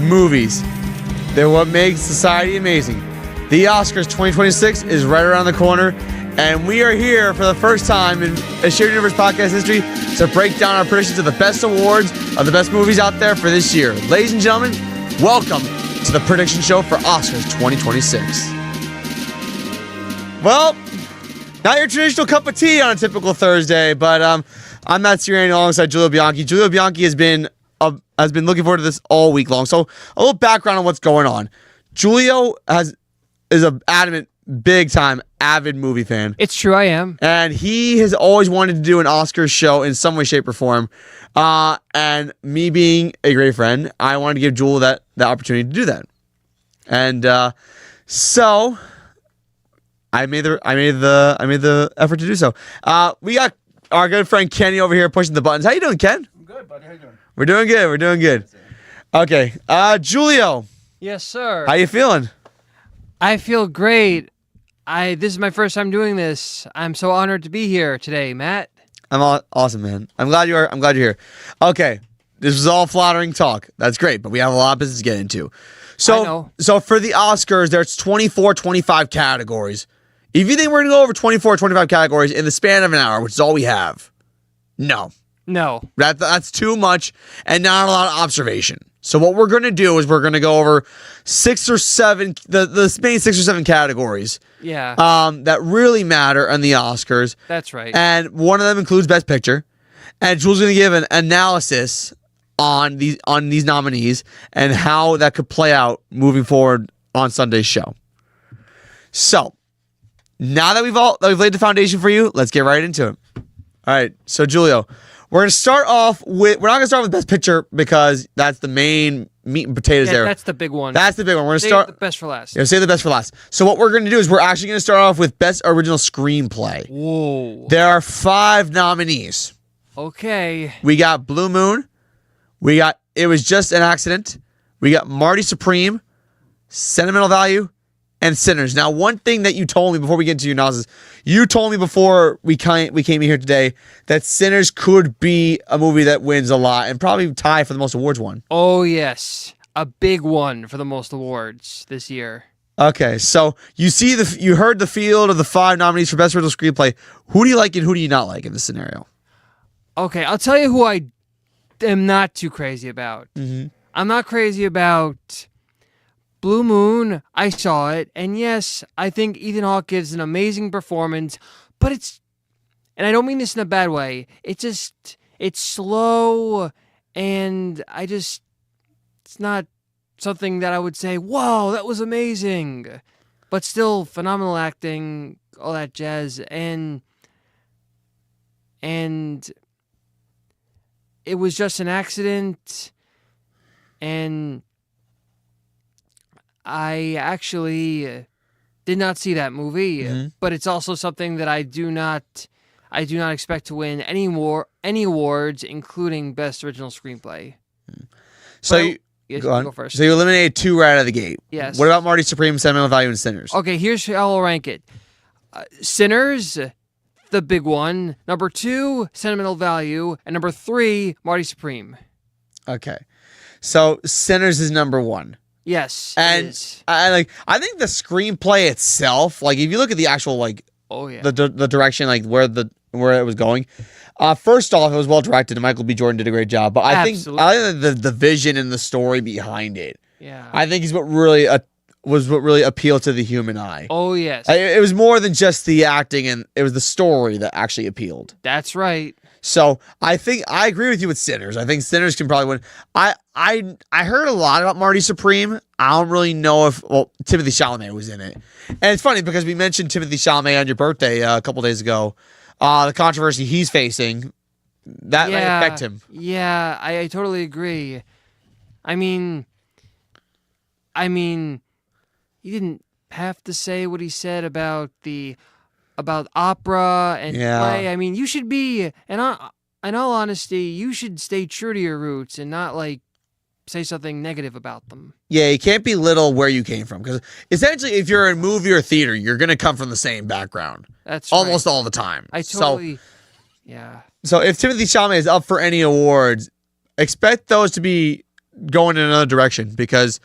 movies. They're what makes society amazing. The Oscars 2026 is right around the corner, and we are here for the first time in a Shared Universe podcast history to break down our predictions of the best awards of the best movies out there for this year. Ladies and gentlemen, welcome to the prediction show for Oscars 2026. Well, not your traditional cup of tea on a typical Thursday, but I'm Matt Sirianni alongside Giulio Bianchi. Giulio Bianchi has been looking forward to this all week long. So a little background on what's going on. Giulio is an adamant, big-time, avid movie fan. It's true, I am. And he has always wanted to do an Oscars show in some way, shape, or form. And me being a great friend, I wanted to give Jewel the opportunity to do that. And so I made the effort to do so. We got our good friend Kenny over here pushing the buttons. How you doing, Ken? I'm good, buddy. How you doing? We're doing good. Okay. Julio. Yes, sir. How you feeling? I feel great. This is my first time doing this. I'm so honored to be here today, Matt. I'm awesome, man. I'm glad you're here. Okay. This was all flattering talk. That's great, but we have a lot of business to get into. I know. So for the Oscars, there's 24, 25 categories. If you think we're going to go over 24, 25 categories in the span of an hour, which is all we have, no. That's too much and not a lot of observation. So what we're going to do is we're going to go over the main 6 or 7 categories. Yeah. That really matter in the Oscars. That's right. And one of them includes Best Picture. And Jules going to give an analysis on these nominees and how that could play out moving forward on Sunday's show. So now that we've laid the foundation for you, let's get right into it. All right. So Julio, we're going to start off with, we're not going to start with Best Picture because that's the main meat and potatoes there. That's the big one. That's the big one. We're going to Save the best for last. Yeah, save the best for last. So what we're going to do is we're actually going to start off with Best Original Screenplay. Whoa. There are 5 nominees. Okay. We got Blue Moon. We got It Was Just an Accident. We got Marty Supreme, Sentimental Value, and Sinners. Now, one thing that you told me before we get into your analysis, you told me before we came in here today that Sinners could be a movie that wins a lot and probably tie for the most awards one. Oh, yes. A big one for the most awards this year. Okay, so you heard the field of the 5 nominees for Best Original Screenplay. Who do you like and who do you not like in this scenario? Okay, I'll tell you who I am not too crazy about. Mm-hmm. I'm not crazy about Blue Moon. I saw it, and yes, I think Ethan Hawke gives an amazing performance, but and I don't mean this in a bad way, it's slow, and it's not something that I would say, whoa, that was amazing, but still phenomenal acting, all that jazz, and it was just an accident, and I actually did not see that movie, but it's also something that I do not expect to win any awards, including Best Original Screenplay. So go first. So you eliminated 2 right out of the gate. Yes. What about Marty Supreme, Sentimental Value, and Sinners? Okay, here's how I'll rank it. Sinners, the big one. Number 2, Sentimental Value, and number 3, Marty Supreme. Okay, so Sinners is number 1. Yes, and it is. I think the screenplay itself, like if you look at the actual oh yeah, the direction, like where it was going. First off, it was well directed, and Michael B. Jordan did a great job. But I think the vision and the story behind it, I think is what really appealed to the human eye. Oh yes, it was more than just the acting, and it was the story that actually appealed. That's right. So I think I agree with you with Sinners. I think Sinners can probably win. I heard a lot about Marty Supreme. I don't really know if Timothée Chalamet was in it, and it's funny because we mentioned Timothée Chalamet on your birthday a couple days ago. The controversy he's facing that might affect him. Yeah, I totally agree. I mean, he didn't have to say what he said about opera and play. I mean, you should be, and in all honesty, you should stay true to your roots and not say something negative about them. Yeah, you can't belittle where you came from, because essentially if you're in movie or theater, you're going to come from the same background. That's almost all the time. Yeah. So if Timothée Chalamet is up for any awards, expect those to be going in another direction because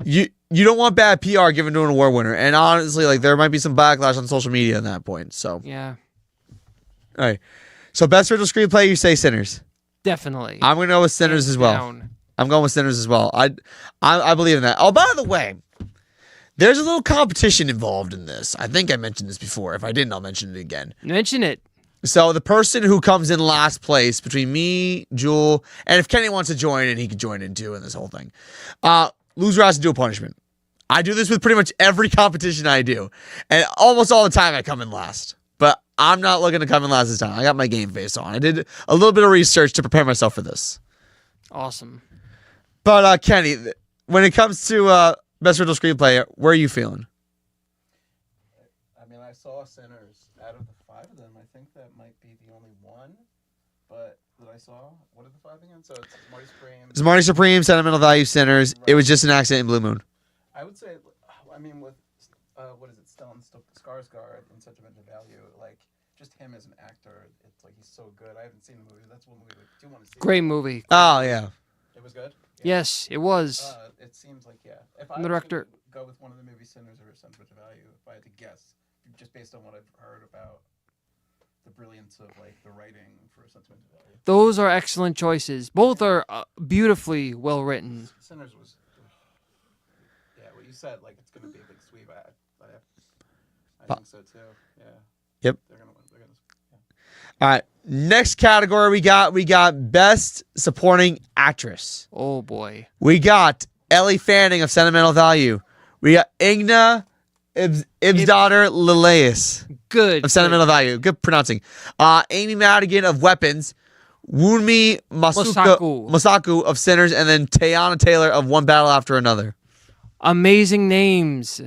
you don't want bad PR given to an award winner. And honestly, like there might be some backlash on social media at that point. So Yeah, all right. So best original screenplay, you say Sinners. definitely. I'm gonna go with Sinners Hands as well. down. I'm going with Sinners as well. I believe in that. Oh, by the way, there's a little competition involved in this. I think I mentioned this before. If I didn't, I'll mention it again. Mention it. So the person who comes in last place between me, Jewel, and if Kenny wants to join in, he can join in too in this whole thing. Loser has to do a punishment. I do this with pretty much every competition I do. And almost all the time I come in last. But I'm not looking to come in last this time. I got my game face on. I did a little bit of research to prepare myself for this. Awesome. But Kenny, when it comes to best original screenplay, where are you feeling? I mean, I saw Sinners. Out of the 5 of them, I think that might be the only one. But that I saw. What are the 5 again? So it's Marty Supreme. It's Marty Supreme, Sentimental Value, Sinners. It was just an accident in Blue Moon. I would say, I mean, with what is it, Stellan Skarsgård in Such a Mental Value, like just him as an actor, it's like he's so good. I haven't seen the movie. That's one movie I do want to see. Great movie. Oh, yeah. It was good. Yes, it was. It seems like If And the director- could go with one of the movies, Sinners or Sentimental Value, if I had to guess, just based on what I've heard about the brilliance of like the writing for Sentimental Value. Those are excellent choices. Both are beautifully well written. Sinners was, what you said, like it's gonna be a big sweep. I think so too. Yeah. Yep. They're gonna win. All right. Next category we got Best Supporting Actress. Oh boy. We got Ellie Fanning of Sentimental Value. We got Igna Ibsdottir Lilius Good. of Sentimental Value. Good pronouncing. Amy Madigan of Weapons. Wunmi Masaku of Sinners. And then Teyana Taylor of One Battle After Another. Amazing names.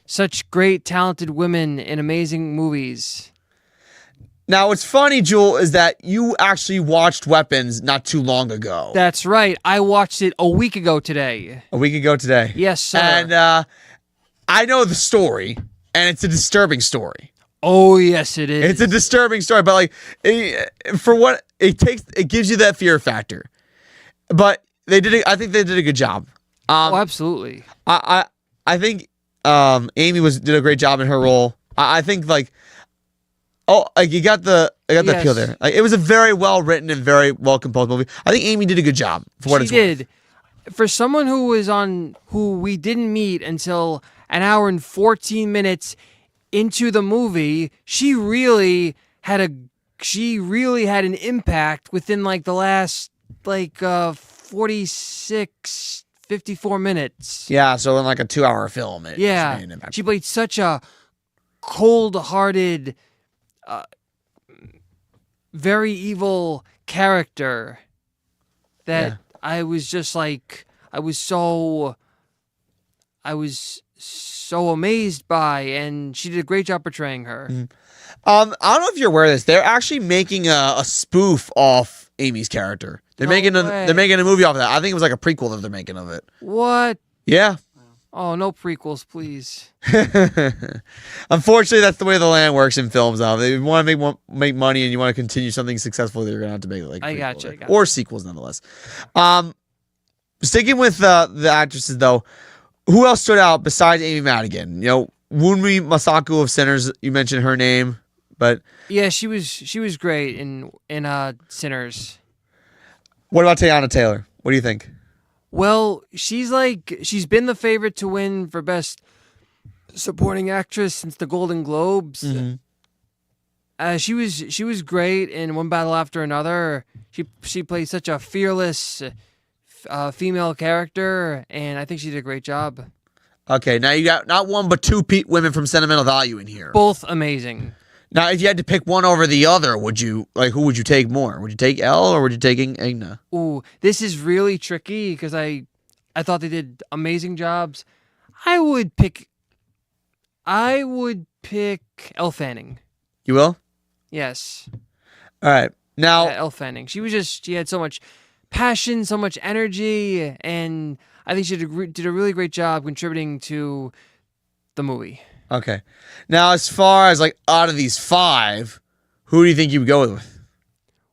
Such great, talented women in amazing movies. Now, what's funny, Jewel, is that you actually watched Weapons not too long ago. That's right. I watched it a week ago today. A week ago today. Yes, sir. And I know the story, and it's a disturbing story. Oh, yes, it is. It's a disturbing story, but like, for what it takes, it gives you that fear factor. But I think they did a good job. Oh, absolutely. I think Amy did a great job in her role. I think like. Oh, like you got the Yes. appeal there. Like, it was a very well written and very well composed movie. I think Amy did a good job for what She it's worth. did. For someone who we didn't meet until an hour and 14 minutes into the movie, she really had an impact within like the last 46, 54 minutes. Yeah, so in like a 2-hour film, it Yeah. made an impact. She played such a cold-hearted, very evil character that Yeah. I was so amazed by, and she did a great job portraying her. I don't know if you're aware of this. They're actually making a spoof off Amy's character. They're No making way. they're making a movie off of that. I think it was like a prequel that they're making of it. What? Yeah. Oh, no prequels, please. Unfortunately, that's the way the land works in films now. If you want to make money and you want to continue something successful, you're gonna have to make it like I prequel gotcha, or sequels, nonetheless. Sticking with the actresses though, who else stood out besides Amy Madigan? You know, Wunmi Masaku of Sinners. You mentioned her name, but Yeah, she was great in Sinners. what about Teyana Taylor? What do you think? Well, she's been the favorite to win for Best Supporting Actress since the Golden Globes. She was great in One Battle After Another. She played such a fearless female character, and I think she did a great job. Okay, now you got not one but two women from Sentimental Value in here. Both amazing. Now, if you had to pick one over the other, who would you take more? Would you take Elle or would you take Igna? Ooh, this is really tricky because I thought they did amazing jobs. I would pick Elle Fanning. You will? Yes. All right. Now, Elle Fanning. She had so much passion, so much energy, and I think she did a really great job contributing to the movie. okay. Now, as far as like out of these 5, who do you think you would go with?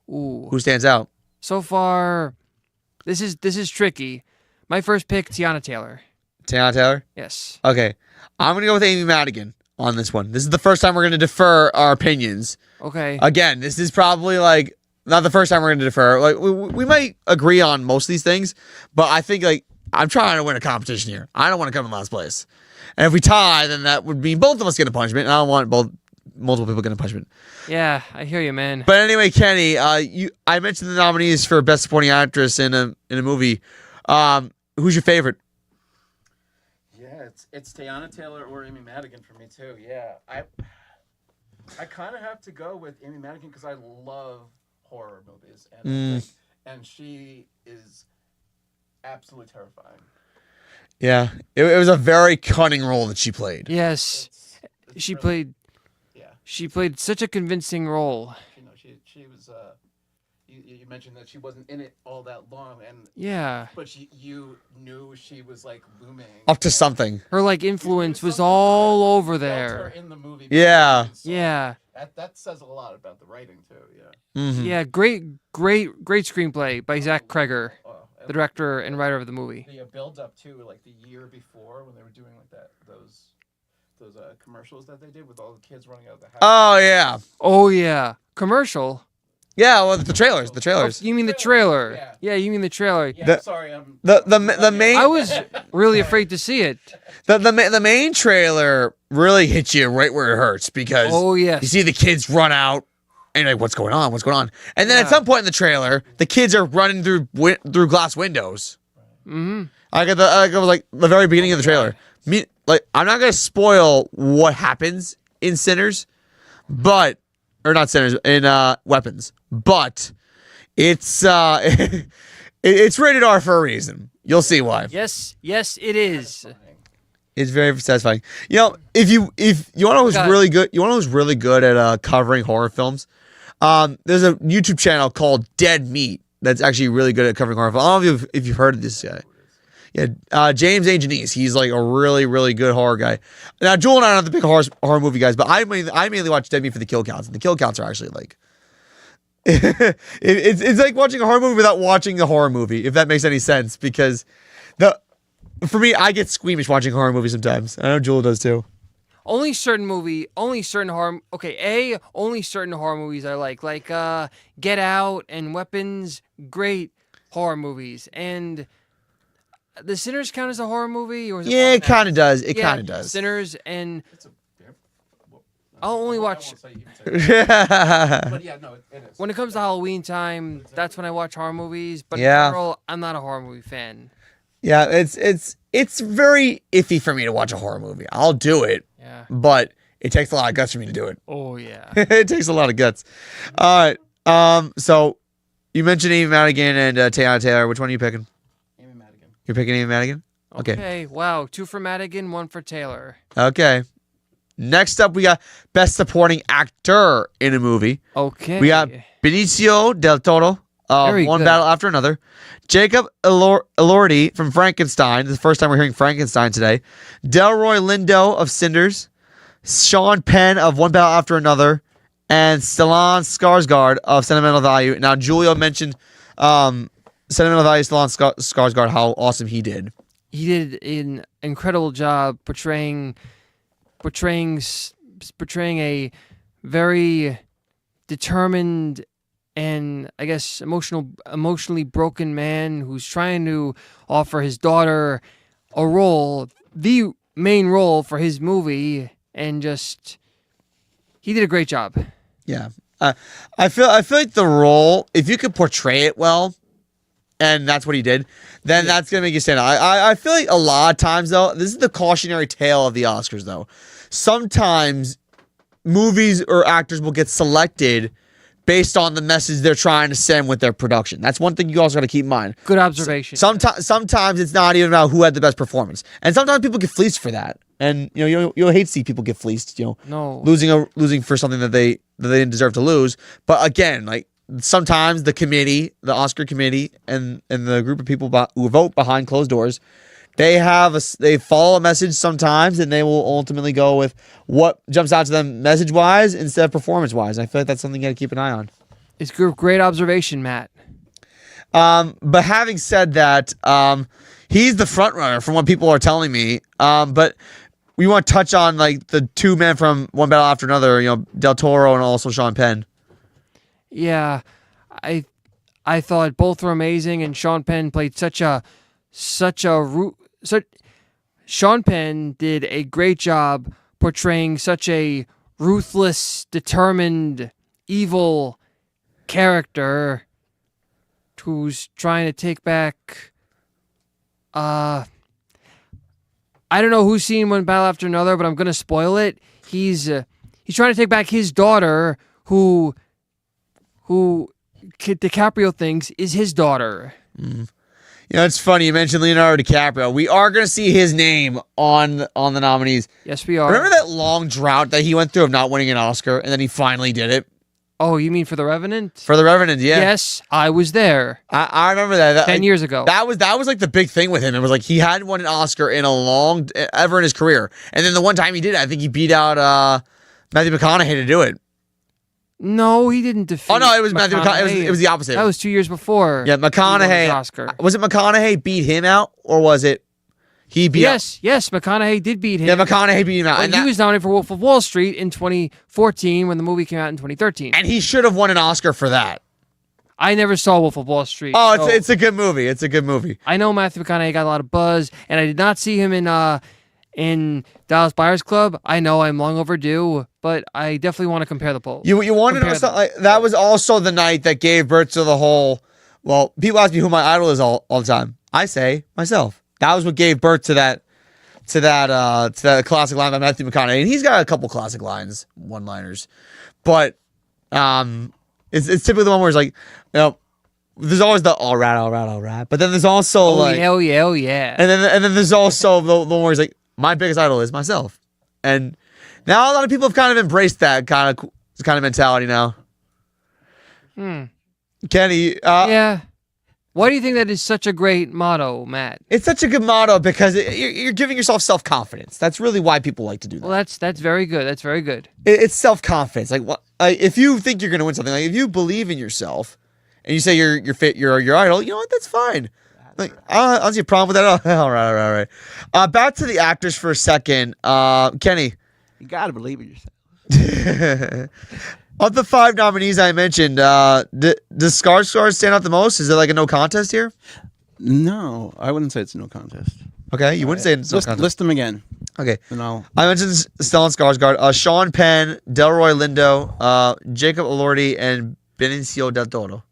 Ooh. Who stands out? So far, this is tricky. My first pick, Tiana Taylor. Tiana Taylor? Yes. Okay. I'm going to go with Amy Madigan on this one. This is the first time we're going to defer our opinions. Okay. Again, this is probably like not the first time we're going to defer. Like we might agree on most of these things, but I think like I'm trying to win a competition here. I don't want to come in last place. And if we tie, then that would mean both of us get a punishment, and I don't want multiple people getting a punishment. Yeah, I hear you, man. But anyway, Kenny, I mentioned the nominees for Best Supporting Actress in a movie. Who's your favorite? Yeah, it's Tiana Taylor or Amy Madigan for me too. Yeah, I kind of have to go with Amy Madigan because I love horror movies, and she is absolutely terrifying. Yeah, it was a very cunning role that she played. Yes, It's she really- played. Yeah, She played such a convincing role. she was. You mentioned that she wasn't in it all that long, Yeah, but you knew she was like looming. Up to something. her like influence was all over Felt her there. in the movie. Yeah. So Yeah, that says a lot about the writing too. Yeah. Mhm. yeah. Great screenplay by Zach Kreger, And the director and writer of the movie. the build up to like the year before when they were doing like those commercials that they did with all the kids running out of the house. Oh yeah, Oh yeah, commercial. yeah. Well, the trailers. Oh, you mean the trailer? Yeah. Yeah, you mean the trailer. Yeah, the- sorry, I'm the main I was really afraid to see it. the main trailer really hits you right where it hurts because Oh yes. you see the kids run out and you're like, what's going on? What's going on? And then at Yeah. some point in the trailer, the kids are running through glass windows. Mm-hmm. I was like the very beginning of the trailer. I'm not gonna spoil what happens in Sinners, but or not Sinners in Weapons, but it's it's rated R for a reason. You'll see why. Yes, it is. It's very satisfying. You know, if you want to know who's God. really good, you want to know who's really good at covering horror films. There's a YouTube channel called Dead Meat that's actually really good at covering horror films. I don't know if you've heard of this guy. Yeah, James A. Janice. He's like a really, really good horror guy. Now, Joel and I are not the big horror movie guys, but I mainly watch Dead Meat for the kill counts. And the kill counts are actually like it's like watching a horror movie without watching the horror movie, if that makes any sense. Because for me, I get squeamish watching horror movies sometimes. I know Joel does too. Only certain horror. Okay, only certain horror movies I like Get Out and Weapons. Great horror movies. And The Sinners count as a horror movie, or is it Yeah, it more than kind of does. It that? kind of does. Sinners, and It's a, well, I'll only I watch won't say you can say that. But yeah, no, it is. when it comes to Halloween time. That's when I watch horror movies. But Yeah. in general, I'm not a horror movie fan. Yeah, it's very iffy for me to watch a horror movie. I'll do it, Yeah. but it takes a lot of guts for me to do it. Oh yeah. It takes a lot of guts. All right. So you mentioned Amy Madigan and Tiana Taylor. Which one are you picking? Amy Madigan. You're picking Amy Madigan? Okay. Okay. Wow. 2 for Madigan, 1 for Taylor. Okay. Next up, we got Best Supporting Actor in a Movie. Okay. We got Benicio del Toro, Very One good. Battle After Another. Jacob Elordi from Frankenstein. This is the first time we're hearing Frankenstein today. Delroy Lindo of Cinders. Sean Penn of One Battle After Another. And Stellan Skarsgård of Sentimental Value. Now, Julio mentioned Sentimental Value, Stellan Skarsgård, how awesome he did. He did an incredible job portraying a very determined and I guess emotionally broken man who's trying to offer his daughter a role, the main role for his movie, and just he did a great job. Yeah. I feel like the role, if you could portray it well, and that's what he did, then that's gonna make you stand out. I feel like a lot of times though, this is the cautionary tale of the Oscars though. Sometimes movies or actors will get selected based on the message they're trying to send with their production. That's one thing you also got to keep in mind. Good observation. Sometimes it's not even about who had the best performance, and sometimes people get fleeced for that. And you'll hate to see people get fleeced. No. losing for something that they didn't deserve to lose. But again, like sometimes the Oscar committee, and the group of people who vote behind closed doors, they follow a message sometimes, and they will ultimately go with what jumps out to them message wise instead of performance wise. I feel like that's something you got to keep an eye on. It's great observation, Matt. But having said that, he's the front runner from what people are telling me. But we want to touch on like the two men from One Battle After Another. You know, Del Toro and also Sean Penn. Yeah, I thought both were amazing, and Sean Penn played Sean Penn did a great job portraying such a ruthless, determined, evil character who's trying to take back. I don't know who's seen One Battle After Another, but I'm gonna spoil it. He's trying to take back his daughter, who DiCaprio thinks is his daughter. You know, it's funny you mentioned Leonardo DiCaprio. We are going to see his name on the nominees. Yes, we are. Remember that long drought that he went through of not winning an Oscar, and then he finally did it Oh, you mean for The Revenant? for The Revenant? Yeah, Yes, I was there I remember that. 10 years ago. That was like the big thing with him. It was like he hadn't won an Oscar in ever in his career, and then the one time he did, I think he beat out Matthew McConaughey to do it. No, he didn't defeat. Oh no, it was Matthew McConaughey. It was the opposite. That was 2 years before. Yeah, he won his McConaughey. Oscar. Was it McConaughey beat him out, or was it he beat? Yes, McConaughey did beat him. Yeah, McConaughey beat him out, But he was nominated for Wolf of Wall Street in 2014 when the movie came out in 2013. and he should have won an Oscar for that. I never saw Wolf of Wall Street. Oh, so it's a good movie. It's a good movie. I know Matthew McConaughey got a lot of buzz, and I did not see him in Dallas Buyers Club. I know I'm long overdue, but I definitely want to compare the polls. You want to know Compare something? Like, that was also the night that gave birth to the whole. Well, people ask me who my idol is all the time. I say myself. That was what gave birth to that classic line by Matthew McConaughey, and he's got a couple classic lines, one-liners, but it's typically the one where it's like, you know, there's always the all right, but then there's also like, oh yeah. and then there's also the one where he's like, my biggest idol is myself, and now a lot of people have kind of embraced that kind of mentality now. Kenny, Yeah. Why do you think that is such a great motto, Matt? it's such a good motto because you're giving yourself self-confidence. That's really why people like to do that. Well, that's very good. That's very good. It's self-confidence. Like, if you think you're going to win something, like if you believe in yourself and you say you're fit, you're your idol, you know what? That's fine. Like, I don't see a problem with that. All right. Back to the actors for a second. Kenny, You gotta believe in yourself. of the 5 nominees I mentioned, does Skarsgård stand out the most? Is it like a no contest here? No, I wouldn't say it's no contest. Okay, you wouldn't say it's no contest. List them again, Okay. and I'll. I mentioned Stellan Skarsgård, Sean Penn, Delroy Lindo, Jacob Elordi, and Benicio del Toro.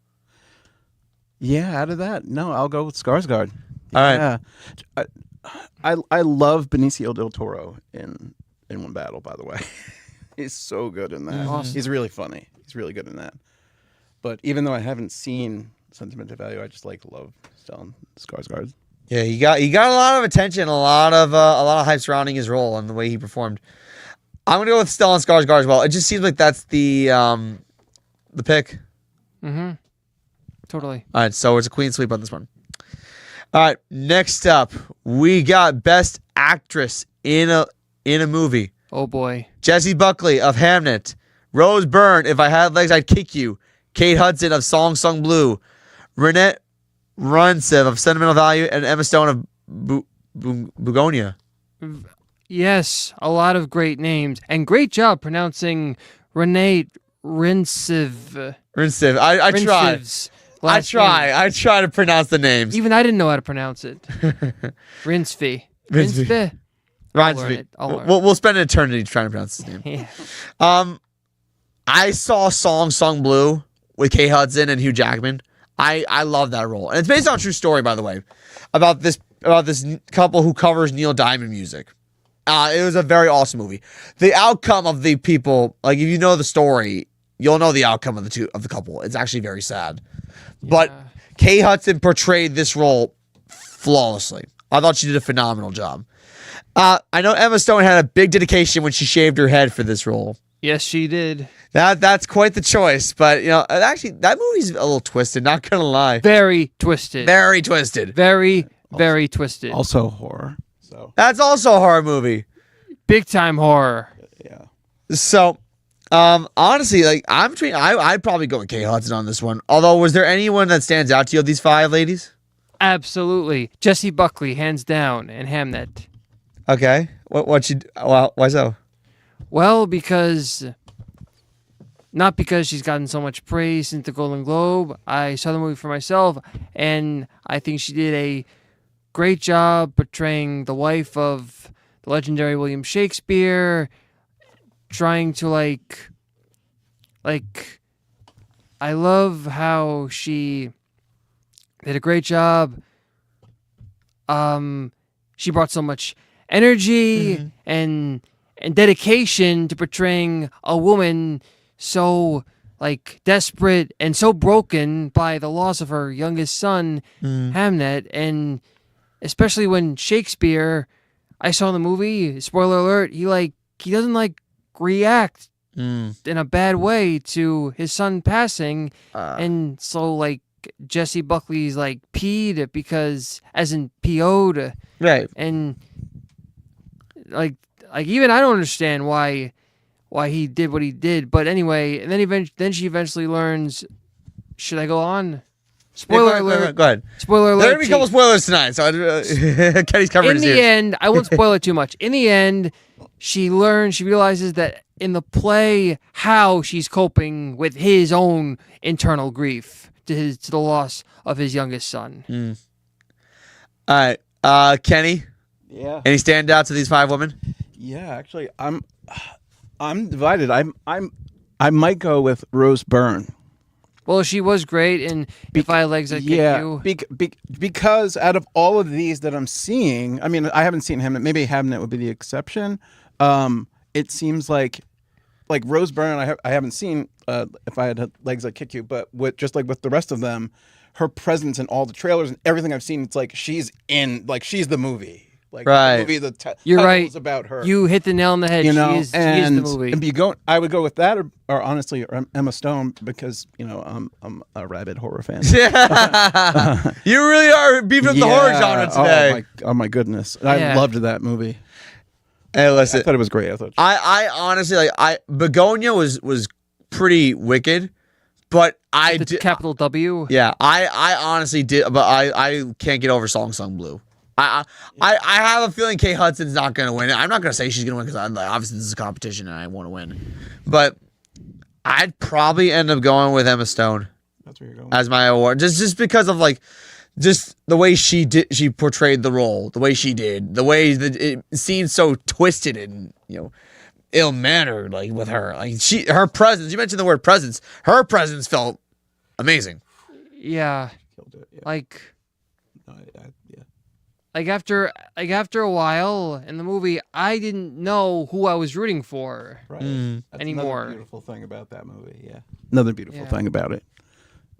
Yeah, out of that, no, I'll go with Skarsgård. All right. Yeah, I love Benicio del Toro in One Battle. By the way, he's so good in that. Awesome. He's really funny. He's really good in that. But even though I haven't seen Sentimental Value, I just love Stellan Skarsgård. Yeah, he got a lot of attention, a lot of hype surrounding his role and the way he performed. I'm gonna go with Stellan Skarsgård as well. It just seems like that's the pick. Mm-hmm. Totally. All right, so it's a clean sweep on this one. All right, next up we got Best Actress in a movie. Oh boy. Jessie Buckley of Hamnet, Rose Byrne, If I Had Legs I'd Kick You, Kate Hudson of Song Sung Blue, Renette Runcev of Sentimental Value, and Emma Stone of Bugonia. Yes, a lot of great names, and great job pronouncing Renee Rincev. Rincev. I try. Rincev's last name. I try to pronounce the names. Even I didn't know how to pronounce it. Rincevy. Rincevy. I'll learn it. I'll learn. We'll spend an eternity trying to pronounce his name. Yeah. I saw Song Sung Blue with Kate Hudson and Hugh Jackman. I love that role, and it's based on a true story, by the way, about this couple who covers Neil Diamond music. It was a very awesome movie. The outcome of the people, like if you know the story, you'll know the outcome of the couple. It's actually very sad, but Kate Hudson portrayed this role flawlessly. I thought she did a phenomenal job. I know Emma Stone had a big dedication when she shaved her head for this role. Yes, she did. That's quite the choice, but you know, actually, that movie's a little twisted. Not gonna lie, Very twisted. very twisted. Very twisted. Also horror. So That's also a horror movie. Big time horror. yeah. So, honestly, like I'd probably go with Kate Hudson on this one. Although, was there anyone that stands out to you of these 5 ladies? Absolutely. Jessie Buckley, hands down, and Hamnet. Okay. Why so? Well, not because she's gotten so much praise since the Golden Globe. I saw the movie for myself, and I think she did a great job portraying the wife of the legendary William Shakespeare, trying to I love how she did a great job. She brought so much energy and dedication to portraying a woman so desperate and so broken by the loss of her youngest son, Hamnet, and especially when Shakespeare, I saw in the movie, spoiler alert, he doesn't react in a bad way to his son passing, and so Jessie Buckley's peed because, as in PO'd, Right. and even I don't understand why he did what he did. But anyway, and then she eventually learns. Should I go on? Spoiler alert! Go ahead. Spoiler alert! There are gonna be a couple spoilers tonight, so Kenny's covering In his the ears. end, I won't spoil it too much. In the end, she realizes that in the play, how she's coping with his own internal grief to the loss of his youngest son. All right, Kenny. Yeah. Any standouts of these 5 women? Yeah, actually, I'm divided. I might go with Rose Byrne. Well, she was great in If I Had Legs, I'd Kick You. Because out of all of these that I'm seeing, I mean, I haven't seen Hamnet. Maybe Hamnet would be the exception. It seems like Rose Byrne, I haven't seen If I Had Legs, I'd Kick You, but with the rest of them, her presence in all the trailers and everything I've seen, it's like she's the movie. Right. The movie, You're right. title's about her. You hit the nail on the head. You know, she is the movie. I would go with that, or honestly, Emma Stone, because I'm a rabid horror fan. Yeah. You really are beefing up the horror genre today. Oh my goodness, Yeah. I loved that movie. Hey, I listen. thought it was great. I honestly Begonia was pretty wicked, but I The did. capital W. Yeah, I honestly did, but I can't get over Song Sung Blue. I have a feeling Kate Hudson's not going to win it. I'm not going to say she's going to win because obviously this is a competition and I want to win. But I'd probably end up going with Emma Stone That's where you're going. as my award, just because of just the way she portrayed the role, the way she did, the way that it seemed so twisted and ill mannered with her. Her presence. You mentioned the word presence. Her presence felt amazing. Yeah. Killed it. Yeah. Yeah. After a while in the movie, I didn't know who I was rooting for. Right. That's Anymore. Another beautiful thing about that movie. Yeah. Another beautiful Yeah. thing about it.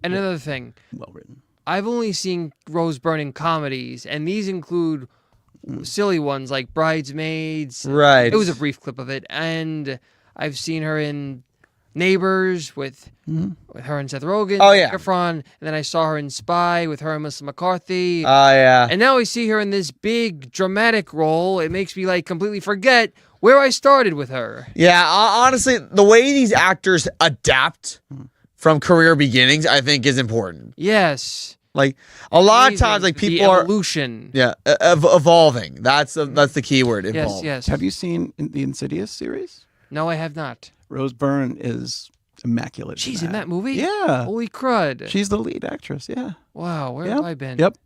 Another thing, Well written. I've only seen Rose Byrne in comedies, and these include silly ones like Bridesmaids. Right. It was a brief clip of it, and I've seen her in Neighbors with her and Seth Rogen. Oh, yeah. Efron, and then I saw her in Spy with her and Melissa McCarthy. Oh yeah. And now I see her in this big dramatic role. It makes me completely forget where I started with her. Yeah, honestly, the way these actors adapt from career beginnings, I think, is important. Yes. A lot of Amazing, times, the people are evolution. evolving. That's the key word. Yes, Evolve. yes. Have you seen the Insidious series? No, I have not. Rose Byrne is immaculate. She's in that movie? Yeah. Holy crud. She's the lead actress. Yeah. Wow, where Yep. have I been? Yep.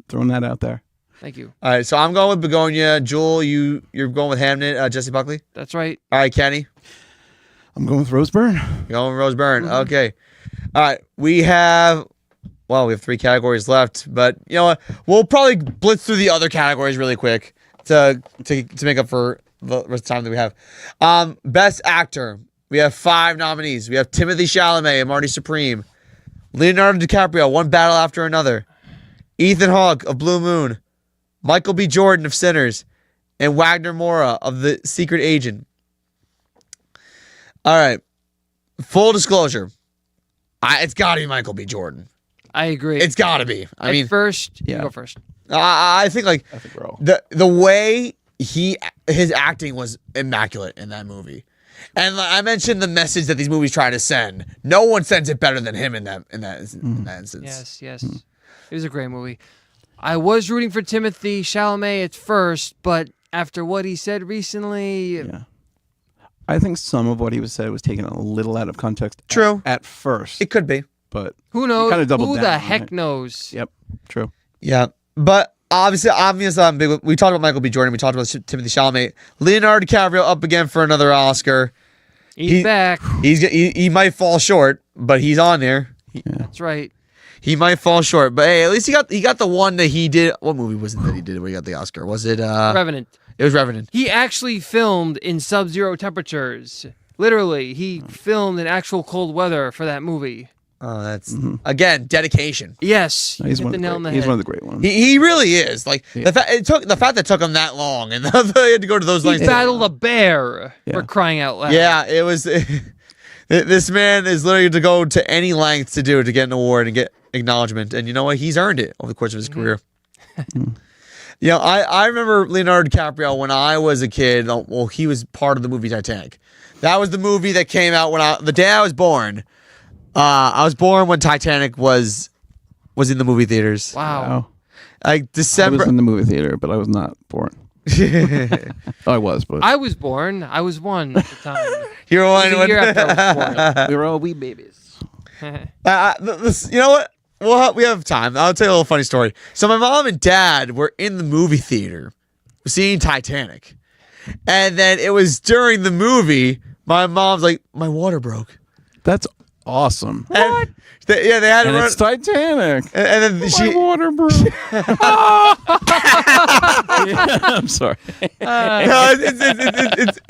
Throwing that out there. Thank you. All right, so I'm going with Begonia. Jewel, you're going with Hamnet. Jessie Buckley. That's right. All right, Kenny, I'm going with Rose Byrne. you're going with Rose Byrne. Okay. All right, we have 3 categories left, but you know what? We'll probably blitz through the other categories really quick to make up for the rest of the time that we have. Best actor. We have 5 nominees. We have Timothy Chalamet and Marty Supreme, Leonardo DiCaprio, One Battle After Another, Ethan Hawke of Blue Moon, Michael B. Jordan of Sinners, and Wagner Moura of The Secret Agent. All right. Full disclosure. It's got to be Michael B. Jordan. I agree. It's got to be. I mean, first, Yeah. you go first. I think I think we're all. the way his acting was immaculate in that movie. And I mentioned the message that these movies try to send. No one sends it better than him in that instance. Yes, yes. It was a great movie. I was rooting for Timothy Chalamet at first, but after what he said recently, Yeah. I think some of what he was said was taken a little out of context. True. At first, It could be. but who knows? kinda doubled Who down the on heck it. knows? yep, true. Yeah, but obviously, I'm big. We talked about Michael B. Jordan. We talked about Timothy Chalamet. Leonardo DiCaprio up again for another Oscar. He's back. He might fall short, but he's on there. That's right. He might fall short, but hey, at least he got the one that he did. What movie was it that he did where he got the Oscar? Was it Revenant. It was Revenant. He actually filmed in sub-zero temperatures. Literally, he filmed in actual cold weather for that movie. Oh, that's again dedication. Yes, He's hit one, the of nail the on the great, he's head. one of the great ones. He really is. Like Yeah. the fact that it took him that long, and he had to go to those He lengths. battled a bear for Yeah. crying out loud. Yeah, it was. This man is literally to go to any length to do it to get an award and get acknowledgement, and you know what? He's earned it over the course of his career. You know, I remember Leonardo DiCaprio when I was a kid. Well, he was part of the movie Titanic. That was the movie that came out the day I was born. I was born when Titanic was in the movie theaters. Wow. Wow. Like I December. was in the movie theater, but I was not born. Oh, I was, but I was born. I was one at the time. You're one. It was a year after I was we were all wee babies. You know what? We have time. I'll tell you a little funny story. So my mom and dad were in the movie theater seeing Titanic. And then it was during the movie, my mom's like, my water broke. That's awesome. What? They had to And run. it's Titanic. And then My water broke. I'm sorry. no,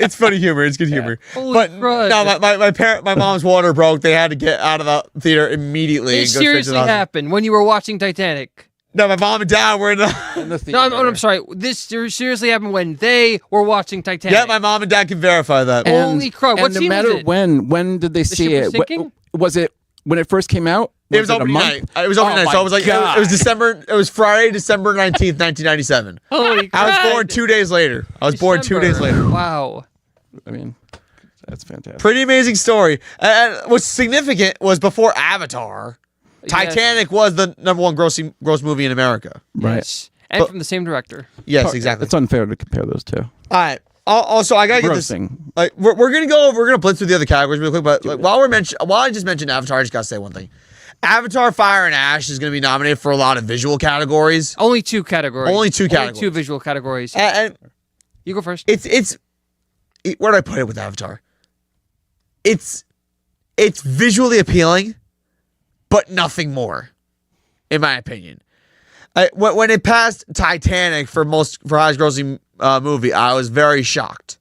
it's funny humor. It's good humor. Holy But crud. no, my mom's water broke. They had to get out of the theater immediately. It and go straight to seriously the hospital. happened when you were watching Titanic. No, my mom and dad were in the. In the No, theater. I'm sorry. This seriously happened when they were watching Titanic. Yeah, my mom and dad can verify that. Holy crud, what And no scene was matter it? when did they see ship was it? sinking? Was it when it first came out? It was a opening month? night. It was opening Oh night. So my it was like it God. was December. It was Friday, December 19th, 1997. Holy crud. I was born 2 days later. I was born 2 days December. later. Wow. I mean, that's fantastic. Pretty amazing story. And what's significant was before Avatar, Titanic was the #1 gross movie in America. Right. Yes. And from the same director. Yes, exactly. It's unfair to compare those two. All right. Also, I gotta get this. Grossing. Like, we're gonna blitz through the other categories real quick. But like, while I just mentioned Avatar, I just gotta say one thing. Avatar: Fire and Ash is gonna be nominated for a lot of visual categories. Only two categories. Only two categories. Two visual categories. And You go first. where do I put it with Avatar? It's visually appealing, but nothing more, in my opinion. When it passed Titanic for highest grossing movie, I was very shocked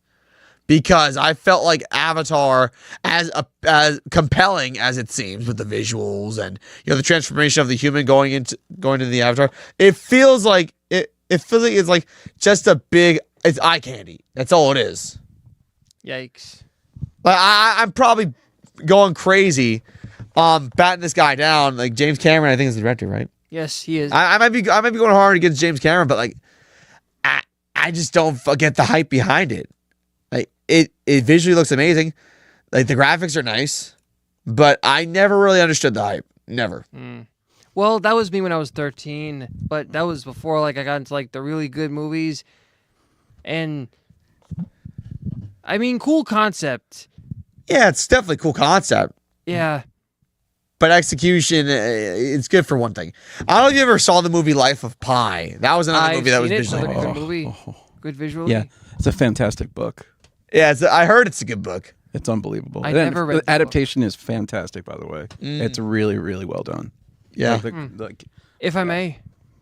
because I felt like Avatar, as compelling as it seems with the visuals and the transformation of the human going into the Avatar, it feels like it's like just it's eye candy. That's all it is. Yikes. Like I'm probably going crazy, batting this guy down. Like James Cameron, I think is the director, right? Yes, he is. I might be going hard against James Cameron, but like I just don't get the hype behind it. Like it visually looks amazing, like the graphics are nice, but I never really understood the hype. Never. Well, that was me when I was 13, but that was before like I got into like the really good movies. And I mean, cool concept. Yeah, it's definitely a cool concept, Yeah. but execution, it's good for one thing. I don't know if you ever saw the movie Life of Pi. That was another I've movie that was seen it. visually It's a amazing. good movie. Good visually. Yeah, it's a fantastic book. Yeah, I heard it's a good book. It's unbelievable. I And never read the the adaptation is fantastic, by the way. It's really, really well done. Yeah. Like, If I may.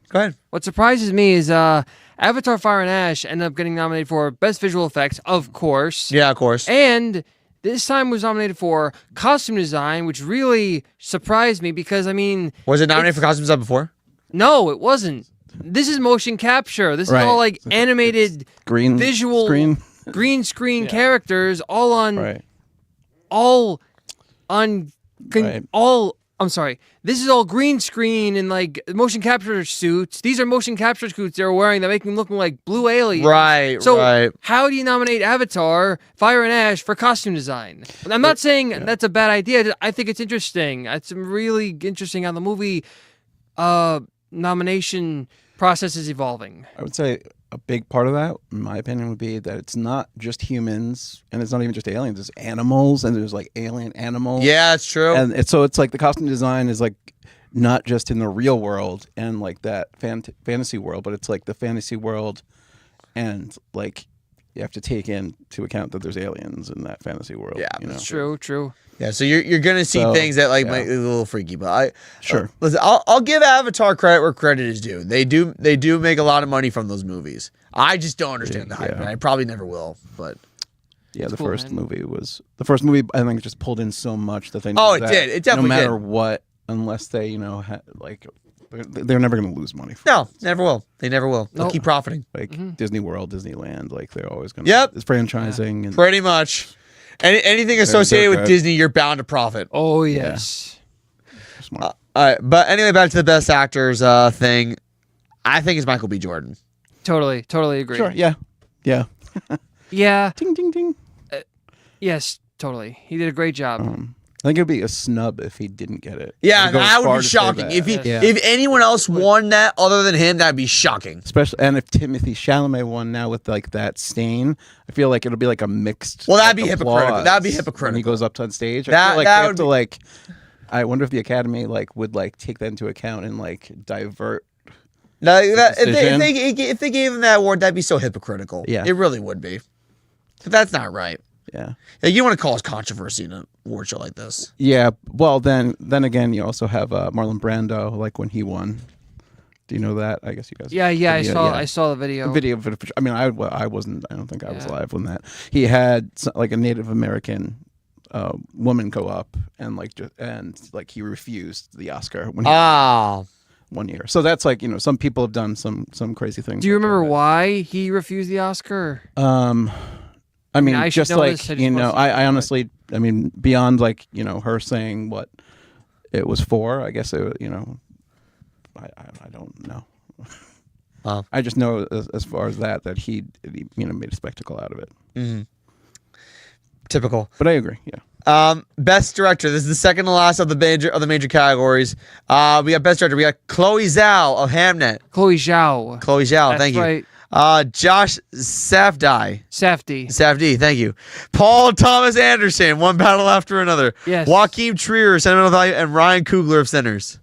Go ahead. What surprises me is Avatar: Fire and Ash ended up getting nominated for Best Visual Effects, of course. Yeah, of course. And this time was nominated for Costume Design, which really surprised me because, I mean, Was it nominated for costume design before? no, it wasn't. This is motion capture. This is Right. all like animated green visual screen. green screen characters, all on Right. Right. I'm sorry. This is all green screen and like motion capture suits. These are motion capture suits they're wearing that make them look like blue aliens. Right, So right. how do you nominate Avatar, Fire and Ash for costume design? I'm not saying that's a bad idea. I think it's interesting. It's really interesting how the movie nomination process is evolving. I would say a big part of that, in my opinion, would be that it's not just humans, and it's not even just aliens. It's animals, and there's like alien animals. Yeah, that's true. And it's like the costume design is like not just in the real world and like that fantasy world, but it's like the fantasy world, and like you have to take into account that there's aliens in that fantasy world. Yeah, you know? that's True. Yeah, so you're gonna see So, things that like yeah. might be a little freaky, but Sure. listen, I'll give Avatar credit where credit is due. They do make a lot of money from those movies. I just don't understand the hype, Yeah. and I probably never will. But Yeah, the cool, first man. movie was I think just pulled in so much that they knew Oh, it that did. It definitely no matter did. what, unless they like they're never going to lose money. From no, never will. They never will. They'll Nope. keep profiting. like Disney World, Disneyland, like they're always going. Yep. It's franchising and Pretty much. Anything associated with good. Disney, you're bound to profit. Oh yes. smart. All right, but anyway, back to the best actors thing. I think it's Michael B. Jordan. Totally agree. Sure. Yeah. Yeah. Yeah. Ding ding ding. Yes. Totally. He did a great job. I think it'd be a snub if he didn't get it. Yeah, I'd go as that would far be to say shocking. that. If he, Yeah. if anyone else won that other than him, that'd be shocking. Especially, and if Timothy Chalamet won now with like that stain, I feel like it'll be like a mixed. Well, that'd be like, hypocritical. applause That'd be when hypocritical. he goes up on stage. I That- feel like that they have would to be- like. I wonder if the Academy like would like take that into account and like divert. No, if decision. they gave him that award, that'd be so hypocritical. Yeah. It really would be. But that's not right. Yeah. Like, you want to cause controversy in an award show like this. Yeah. Well, then again, you also have Marlon Brando, like when he won. Do you know that? I guess you guys. Yeah. I Yeah. saw the video. Video of it. I mean, I wasn't. I don't think I was Yeah. live when that. He had like a Native American woman go up and like he refused the Oscar when he Oh. 1 year. So that's like some people have done some crazy things. Do you like remember that. why he refused the Oscar? I mean, I should just know like this, I just wasn't- I honestly, I mean, beyond like her saying what it was for, I guess it, I don't know. Wow. I just know as far as that he made a spectacle out of it. Typical. But I agree. Yeah. Best director. This is the second to last of the major categories. We got best director. We got Chloe Zhao of Hamnet. Chloe Zhao. Chloe Zhao, That's thank you. right. Josh Safdie. Safdie. Thank you. Paul Thomas Anderson, One Battle After Another. Yes. Joaquin Trier, Sentimental Value, and Ryan Coogler of Sinners.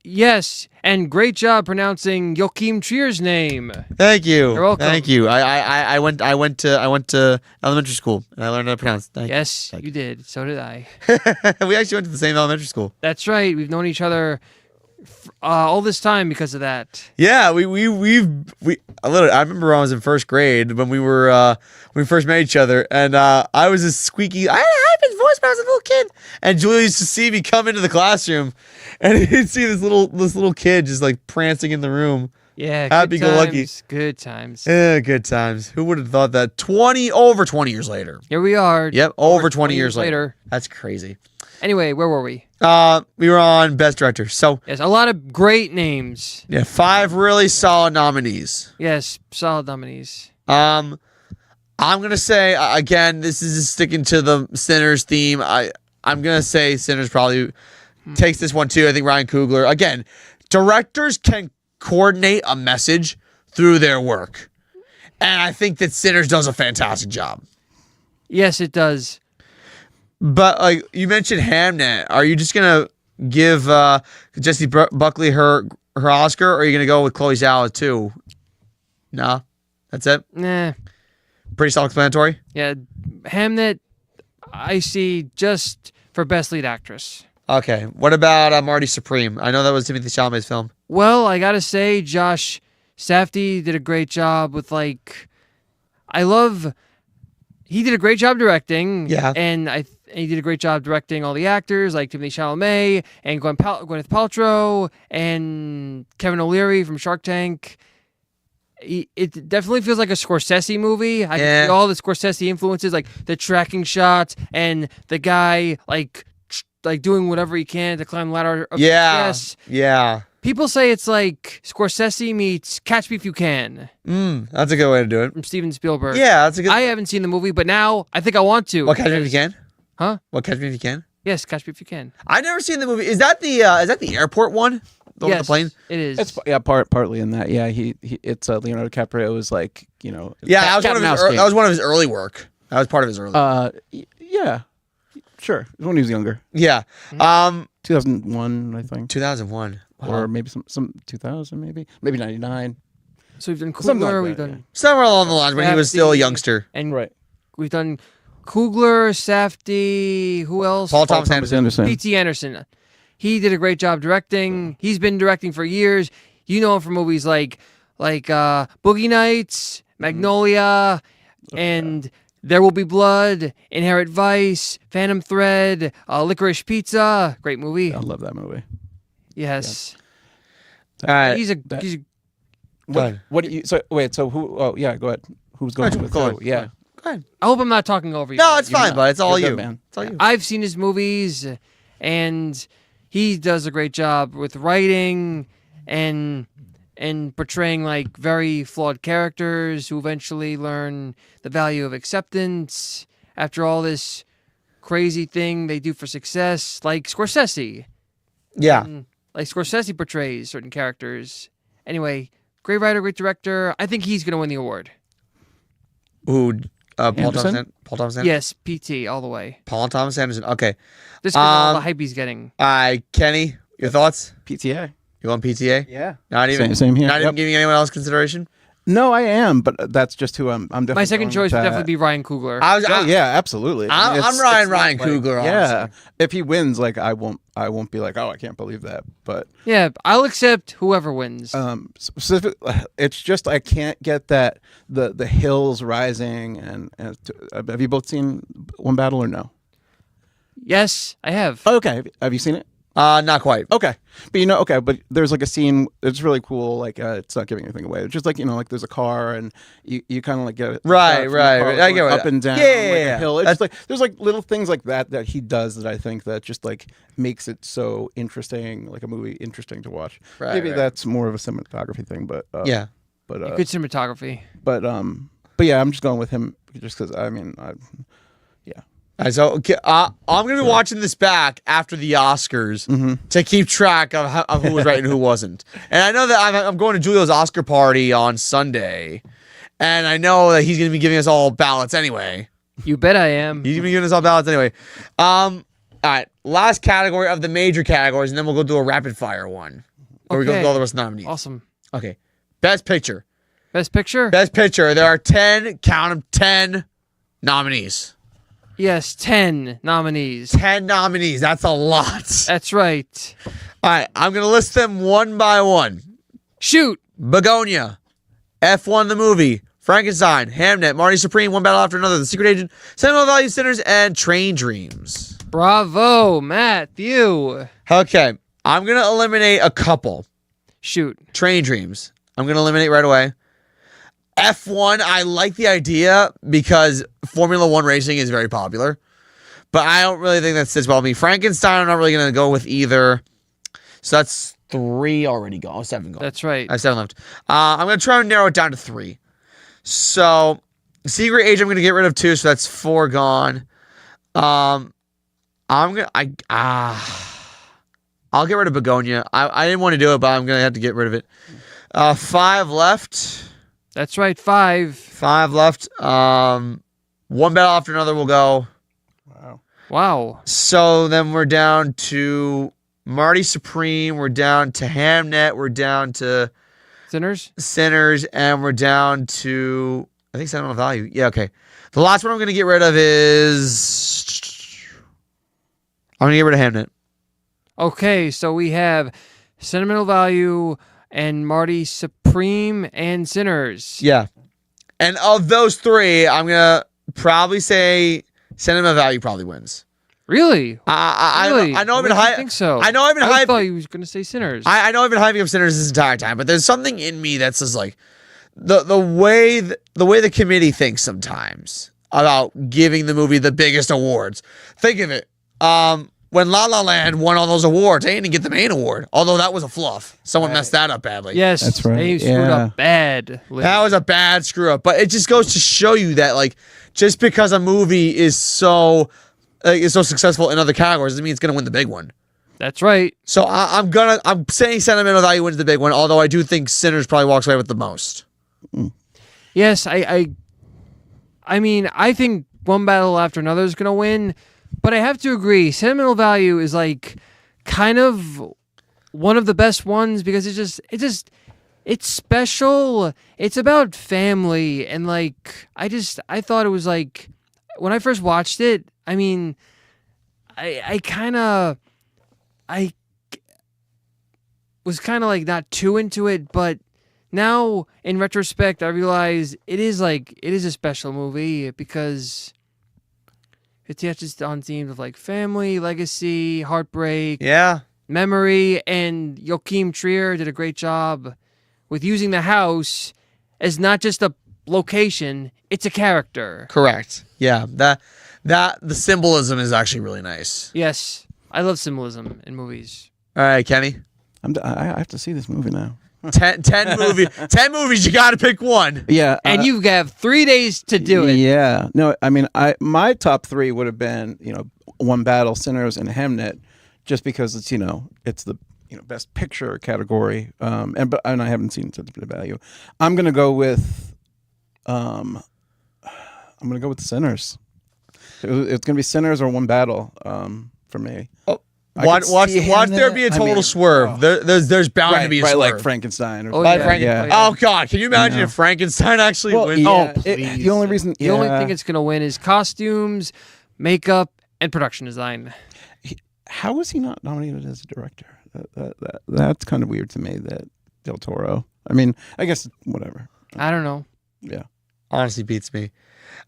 Yes, and great job pronouncing Joachim Trier's name. Thank you. You're welcome. Thank you. I went to elementary school and I learned how to pronounce. Thank Yes, Thank you did. So did I. you. We actually went to the same elementary school. That's right. We've known each other all this time because of that. Yeah, we literally. I remember when I was in first grade when we first met each other, and I was a squeaky. I had his voice when I was a little kid, and Julia used to see me come into the classroom, and he'd see this little kid just like prancing in the room. Yeah, Happy-go-lucky. Good times. Yeah, good times. Who would have thought that? Over 20 years later. Here we are. Yep, over 20 years later. later. That's crazy. Anyway, where were we? We were on Best Director. So, Yes, a lot of great names. yeah, 5 really solid nominees. Yes, solid nominees. I'm gonna say again, this is sticking to the Sinners theme. I'm gonna say Sinners probably takes this one too. I think Ryan Coogler. Again, directors can coordinate a message through their work, and I think that Sinners does a fantastic job. Yes, it does. But like you mentioned Hamnet, are you just gonna give Jessie Buckley her Oscar, or are you gonna go with Chloe Zhao too? No, that's it. Nah. Pretty self-explanatory. Yeah, Hamnet, I see just for best lead actress. Okay. What about Marty Supreme? I know that was Timothy Chalamet's film. Well, I gotta say, Josh Safdie did a great job with he did a great job directing. Yeah. And he did a great job directing all the actors like Timothy Chalamet and Gwyneth Paltrow and Kevin O'Leary from Shark Tank. It definitely feels like a Scorsese movie. I can see all the Scorsese influences, like the tracking shots and the guy like doing whatever he can to climb the ladder of success. Yeah. People say it's like Scorsese meets Catch Me If You Can That's a good way to do it. from Steven Spielberg. Yeah, that's a good. I haven't seen the movie, but now I think I want to. What, Catch Me If You Can? Huh? What, Catch Me If You Can? Yes, Catch Me If You Can. I've never seen the movie. Is that the airport one? over the Yes, plane? it is. It's partly in that. Yeah, it's Leonardo DiCaprio is like Yeah, cat- that cat was, and mouse that game. was one of his early work. That was part of his early. Yeah, sure. It was when he was younger, yeah. 2001, I think, 2001. or maybe some 2000, maybe 99. So we've done Something like Coogler, that, we've done Somewhere along the lines when he was still a Safdie, youngster. and Right. we've done Coogler, Safdie, who else? Paul Thomas Anderson. P.T. Anderson. He did a great job directing. He's been directing for years. You know him from movies like Boogie Nights, Magnolia, and There Will Be Blood, Inherent Vice, Phantom Thread, Licorice Pizza. Great movie. I love that movie. Yes. All right. He's a Go ahead. What do you? So wait. So who? Oh yeah. Go ahead. Who's going Go ahead, with go who? ahead. Yeah. Go ahead. I hope I'm not talking over you. No, it's You're fine, not. but it's all You're you. good, man. It's all you. I've seen his movies, and he does a great job with writing and portraying like very flawed characters who eventually learn the value of acceptance after all this crazy thing they do for success, like Scorsese. Yeah. Like Scorsese portrays certain characters. Anyway, great writer, great director. I think he's going to win the award. Who? Paul Anderson? Thomas. Paul Thomas Anderson. Yes, PT all the way. Paul Thomas Anderson. Okay. Just because all the hype he's getting. Kenny, your thoughts? PTA. You want PTA? Yeah. Not even. Same here. Not even Yep. giving anyone else consideration. No, I am, but that's just who I'm. Definitely My second going choice with would that. definitely be Ryan Coogler. I Yeah, absolutely. I'm It's Ryan not Coogler. Yeah, Honestly. if he wins, like I won't be like, oh, I can't believe that. But Yeah, I'll accept whoever wins. specific, it's just I can't get that the hills rising and have you both seen One Battle or no? Yes, I have. Okay, have you seen it? Not quite. Okay, but but there's like a scene. It's really cool. Like it's not giving anything away. It's just like like there's a car and you kind of like get Right, from the right, car right. I get going what- up and down, Yeah, like yeah. a hill. It's That's- just like there's like little things like that he does that I think that just like makes it so interesting, like a movie interesting to watch. Right, Maybe right. that's more of a cinematography thing, but Yeah. but Good cinematography. but yeah, I'm just going with him just because All right, so I'm gonna be watching this back after the Oscars to keep track of who was right and who wasn't. And I know that I'm going to Julio's Oscar party on Sunday, and I know that he's gonna be giving us all ballots anyway. You bet I am. He's gonna be giving us all ballots anyway. All right, last category of the major categories, and then we'll go do a rapid fire one, where we go Okay. through all the rest of the nominees. Awesome. Okay, Best Picture. Best Picture? Best Picture. There are 10. Count them. 10 nominees. Yes, 10 nominees. 10 nominees. That's a lot. That's right. All right, I'm going to list them one by one. Shoot. Begonia, F1 the movie, Frankenstein, Hamnet, Marty Supreme, One Battle After Another, The Secret Agent, Sentimental Value Sinners, and Train Dreams. Bravo, Matthew. Okay, I'm going to eliminate a couple. Shoot. Train Dreams. I'm going to eliminate right away. F1, I like the idea because Formula One racing is very popular, but I don't really think that sits well with me. Frankenstein, I'm not really going to go with either. So that's 3 already gone. Oh, 7 gone. That's right. I have 7 left. I'm going to try and narrow it down to 3. So Secret Agent, I'm going to get rid of 2, so that's 4 gone. I'll get rid of Begonia. I didn't want to do it, but I'm going to have to get rid of it. 5 left. That's right. 5. 5 left. One Battle After Another will go. Wow. So then we're down to Marty Supreme. We're down to Hamnet. We're down to Sinners? Sinners. And we're down to, I think, Sentimental Value. Yeah, okay. The last one I'm going to get rid of is, I'm going to get rid of Hamnet. Okay, so we have Sentimental Value and Marty Supreme and Sinners. Yeah. And of those 3, I'm going to probably say Sentimental Value probably wins. Really? I know I've been I hyping. think so. I know I've been I hyping. thought he was going to say Sinners. I know I've been hyping up Sinners this entire time, but there's something in me that's just like the way the committee thinks sometimes about giving the movie the biggest awards. Think of it. When La La Land won all those awards, they didn't get the main award, although that was a fluff. Someone messed that up badly. yes. That's right. They screwed Yeah. up bad. That was a bad screw up, but it just goes to show you that like just because a movie is so successful in other categories doesn't mean it's going to win the big one. That's right. So I'm saying sentimental value wins the big one, although I do think Sinners probably walks away with the most. Yes, I mean, I think One Battle After Another is going to win, but I have to agree. Sentimental value is like kind of one of the best ones because it's special. It's about family, and like I thought it was like when I first watched it. I mean, I was kind of like not too into it, but now in retrospect, I realize it is a special movie because it touches on themes of like family, legacy, heartbreak, Yeah. memory, and Joachim Trier did a great job with using the house as not just a location, it's a character. Correct. Yeah. That the symbolism is actually really nice. Yes, I love symbolism in movies. All right, Kenny. I have to see this movie now. 10 movies. You got to pick one. Yeah, And you have 3 days to do it. Yeah, no, I mean, my top three would have been One Battle, Sinners, and Hamnet, just because it's it's the best picture category. And I haven't seen Sentimental Value. I'm gonna go with Sinners. It's gonna be Sinners or One Battle for me. Oh, I watch could see there Hamnet. be a I total mean, swerve. There's bound to be a right, swerve. like Frankenstein. Or Oh, Like yeah. Franken- Yeah. Oh God, can you imagine if Frankenstein actually Well, wins? yeah, Oh, please. the only reason, The only thing it's going to win is costumes, makeup, and production design. how is he not nominated as a director? That's kind of weird to me. That Del Toro. I mean, I guess whatever. I don't know. Yeah. Honestly beats me.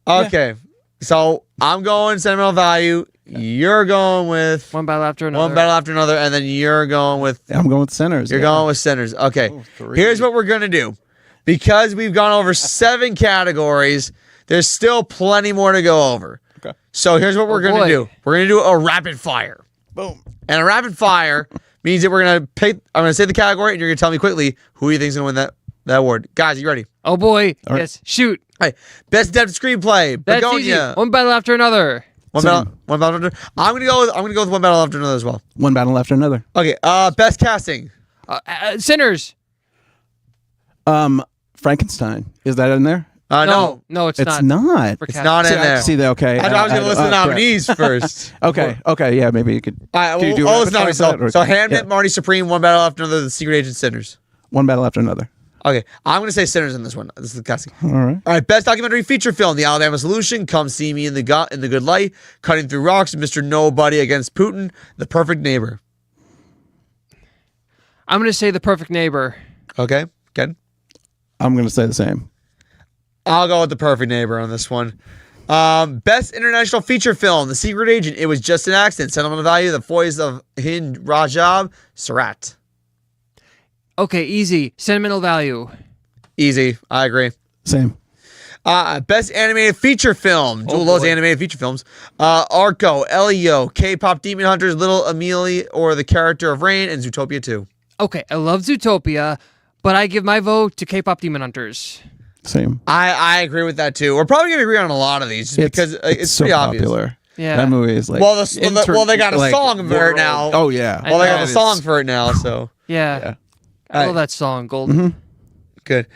Okay, so I'm going sentimental value. You're going with One battle after another. One Battle After Another, and then you're going with I'm going with Sinners. You're going with Sinners. Okay. Oh, three. Here's what we're going to do. Because we've gone over 7 categories, there's still plenty more to go over. Okay. So here's what we're going to boy. do. We're going to do a rapid fire. Boom. And a rapid fire means that we're going to pick, I'm going to say the category, and you're going to tell me quickly who you think is going to win that award. Guys, you ready? Oh boy. All right. Yes. Shoot. All right. Best adapted screenplay. That's easy. Begonia. One battle after another. One battle after another. I'm going to go with One Battle After Another as well. One Battle After Another. Okay. Best casting. Sinners. Frankenstein. Is that in there? No. No, it's, It's not. not. For It's casting. not in See, there. see that? Okay. I was going to list the correct. nominees first. Okay. Okay. Yeah. Maybe you could. All right, Do you do well, rapid fire listen, so, for that, or- so Hamnet, yeah. Marty Supreme, One Battle After Another, The Secret Agent, Sinners. One Battle After Another. Okay, I'm going to say Sinners in this one. This is the casting. All right. All right, best documentary feature film: The Alabama Solution, Come See Me in the Good Light, Cutting Through Rocks, Mr. Nobody Against Putin, The Perfect Neighbor. I'm going to say The Perfect Neighbor. Okay, Ken. I'm going to say the same. I'll go with The Perfect Neighbor on this one. Best international feature film: The Secret Agent, It Was Just an Accident, Sentimental Value, The Voice of Hind Rajab, Sarat. Okay, easy. Sentimental value. Easy, I agree. Same. Best animated feature film. Jewel loves boy. animated feature films. Arco, Elio, K-pop Demon Hunters, Little Amelie, or The Character of Rain, and Zootopia 2. Okay, I love Zootopia, but I give my vote to K-pop Demon Hunters. Same. I agree with that too. We're probably going to agree on a lot of these just because it's so pretty obvious. popular. Yeah. That movie is like. Well, they got a song for it world- now. Oh yeah. I Well, they know. got a song for it now, so Yeah. Yeah. I love Alright. that song, Golden. good.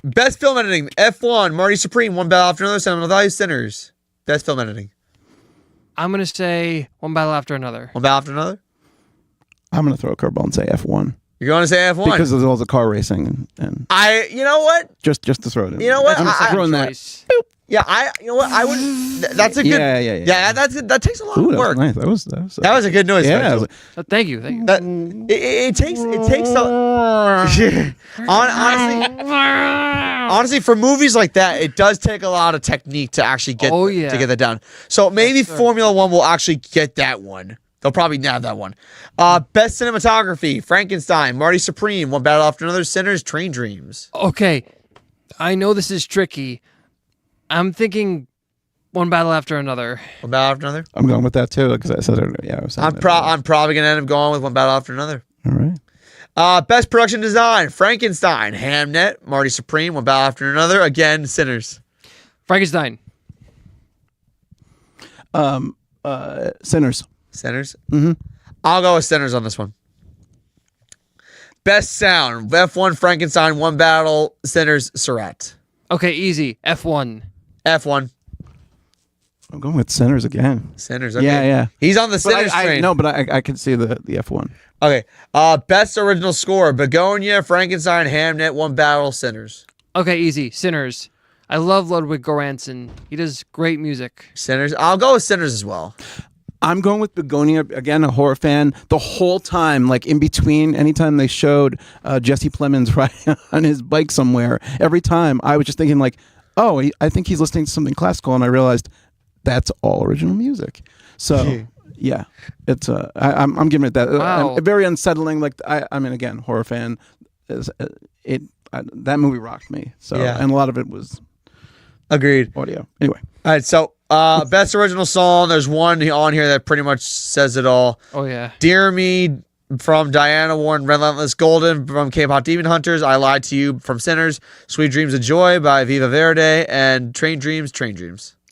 Best film editing: F1, Marty Supreme, One Battle After Another, Sentimental Value, Sinners. Best film editing: I'm going to say One Battle After Another. One Battle After Another. I'm gonna throw a curveball and say F1 You're going to say F1 because there's all the car racing and you know what? just to throw it in. You know what? I'm I- throwing that. Choice. Yeah, you know what? I would. That's a good. Yeah. That takes a lot Ooh, of work. that was nice. That was a good noise. yeah. Spencer. Oh, thank you. Thank you. That it takes a honestly for movies like that, it does take a lot of technique to actually get Oh, yeah. to get that done. So maybe Yes, sir. Formula One will actually get that one. They'll probably nab that one. Best cinematography: Frankenstein, Marty Supreme, One Battle After Another, Sinners, Train Dreams. Okay, I know this is tricky. I'm thinking One Battle After Another. One Battle After Another. I'm going with that too because I said it. Yeah, I was saying I'm it. probably gonna end up going with One Battle After Another. All right. Best production design: Frankenstein, Hamnet, Marty Supreme, One Battle After Another, again, Sinners. Frankenstein. Sinners. Sinners. I'll go with Sinners on this one. Best sound: F1 Frankenstein, One Battle, Sinners, Surratt. Okay, easy. F1. F1 I'm going with Sinners again. Sinners. Okay. Yeah. He's on the But Sinners train. no, but I can see the F1. Okay. Best original score: Begonia, Frankenstein, Hamnet, One Battle, Sinners. Okay, easy. Sinners. I love Ludwig Göransson. He does great music. Sinners. I'll go with Sinners as well. I'm going with Begonia again. A horror fan. The whole time, like in between, anytime they showed Jesse Plemons riding on his bike somewhere, every time I was just thinking like, oh, I think he's listening to something classical, and I realized that's all original music. So yeah, it's I'm giving it that. Wow. Very unsettling. Like I mean, again, horror fan. That movie rocked me. So Yeah. and a lot of it was Agreed. audio. Anyway, All right. So, best original song. There's one on here that pretty much says it all. Oh, yeah. Dear Me from Diana Warren, Relentless Golden from K-Pop Demon Hunters, I Lied to You from Sinners, Sweet Dreams of Joy by Viva Verde, and Train Dreams.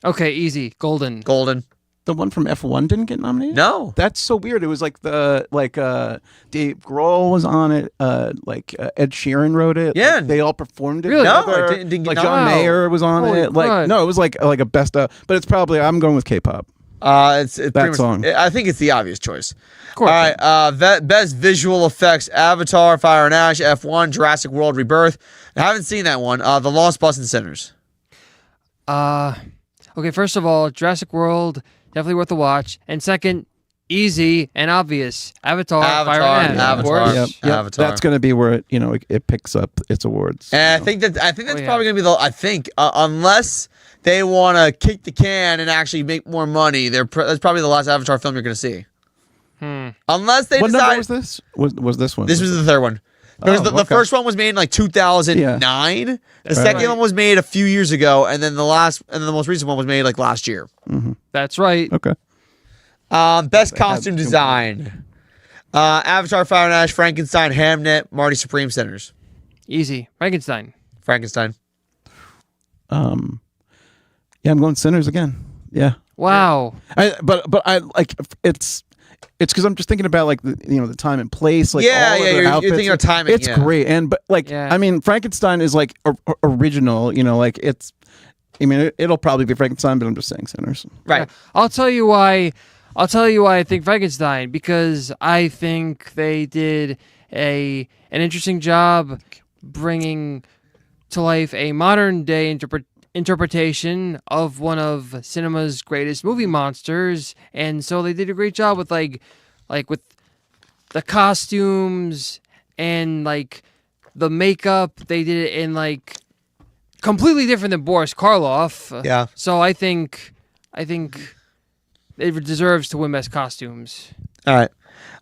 Okay, easy. Golden. Golden. the one from F1 didn't get nominated. No. That's so weird. It was like Dave Grohl was on it. Ed Sheeran wrote it. Yeah. Like, they all performed it. Really? No, together. it didn't get like John nominated. Mayer was on Holy it. Like crud. no, it was like a best of. But it's probably I'm going with K-pop. It's pretty much, song. I think it's the obvious choice. Of course. All right. Best visual effects: Avatar, Fire and Ash, F1, Jurassic World, Rebirth. I haven't seen that one. The Lost Bus and Sinners. Okay, first of all, Jurassic World, definitely worth a watch. And second, easy and obvious. Avatar, Fire and Ash, of Avatar. course. Yep. Avatar. That's going to be where it picks up its awards. And you know. I think that's yeah. probably gonna be unless they want to kick the can and actually make more money, that's probably the last Avatar film you're gonna see. Unless they What number decide was this? Was this one? this was the third one. Because Oh, the okay. first one was made in like 2009. The second right. one was made a few years ago, and then the most recent one was made like last year. That's right. Okay. Best costume design: Avatar, Fire and Ash, Frankenstein, Hamnet, Marty Supreme, Sinners. Easy. Frankenstein. Frankenstein. Yeah, I'm going Sinners again. Yeah. Wow. But I like it's because I'm just thinking about like the time and place, like Yeah, all of yeah, their you're outfits. thinking of timing, It's yeah. great, but Yeah. I mean, Frankenstein is like original. Like it's. I mean, it'll probably be Frankenstein, but I'm just saying Sinners. Right. I'll tell you why I think Frankenstein, because I think they did an interesting job bringing to life a modern day interpretation of one of cinema's greatest movie monsters, and so they did a great job with like with the costumes and like the makeup. They did it in like completely different than Boris Karloff. Yeah. So I think it deserves to win best costumes. All right.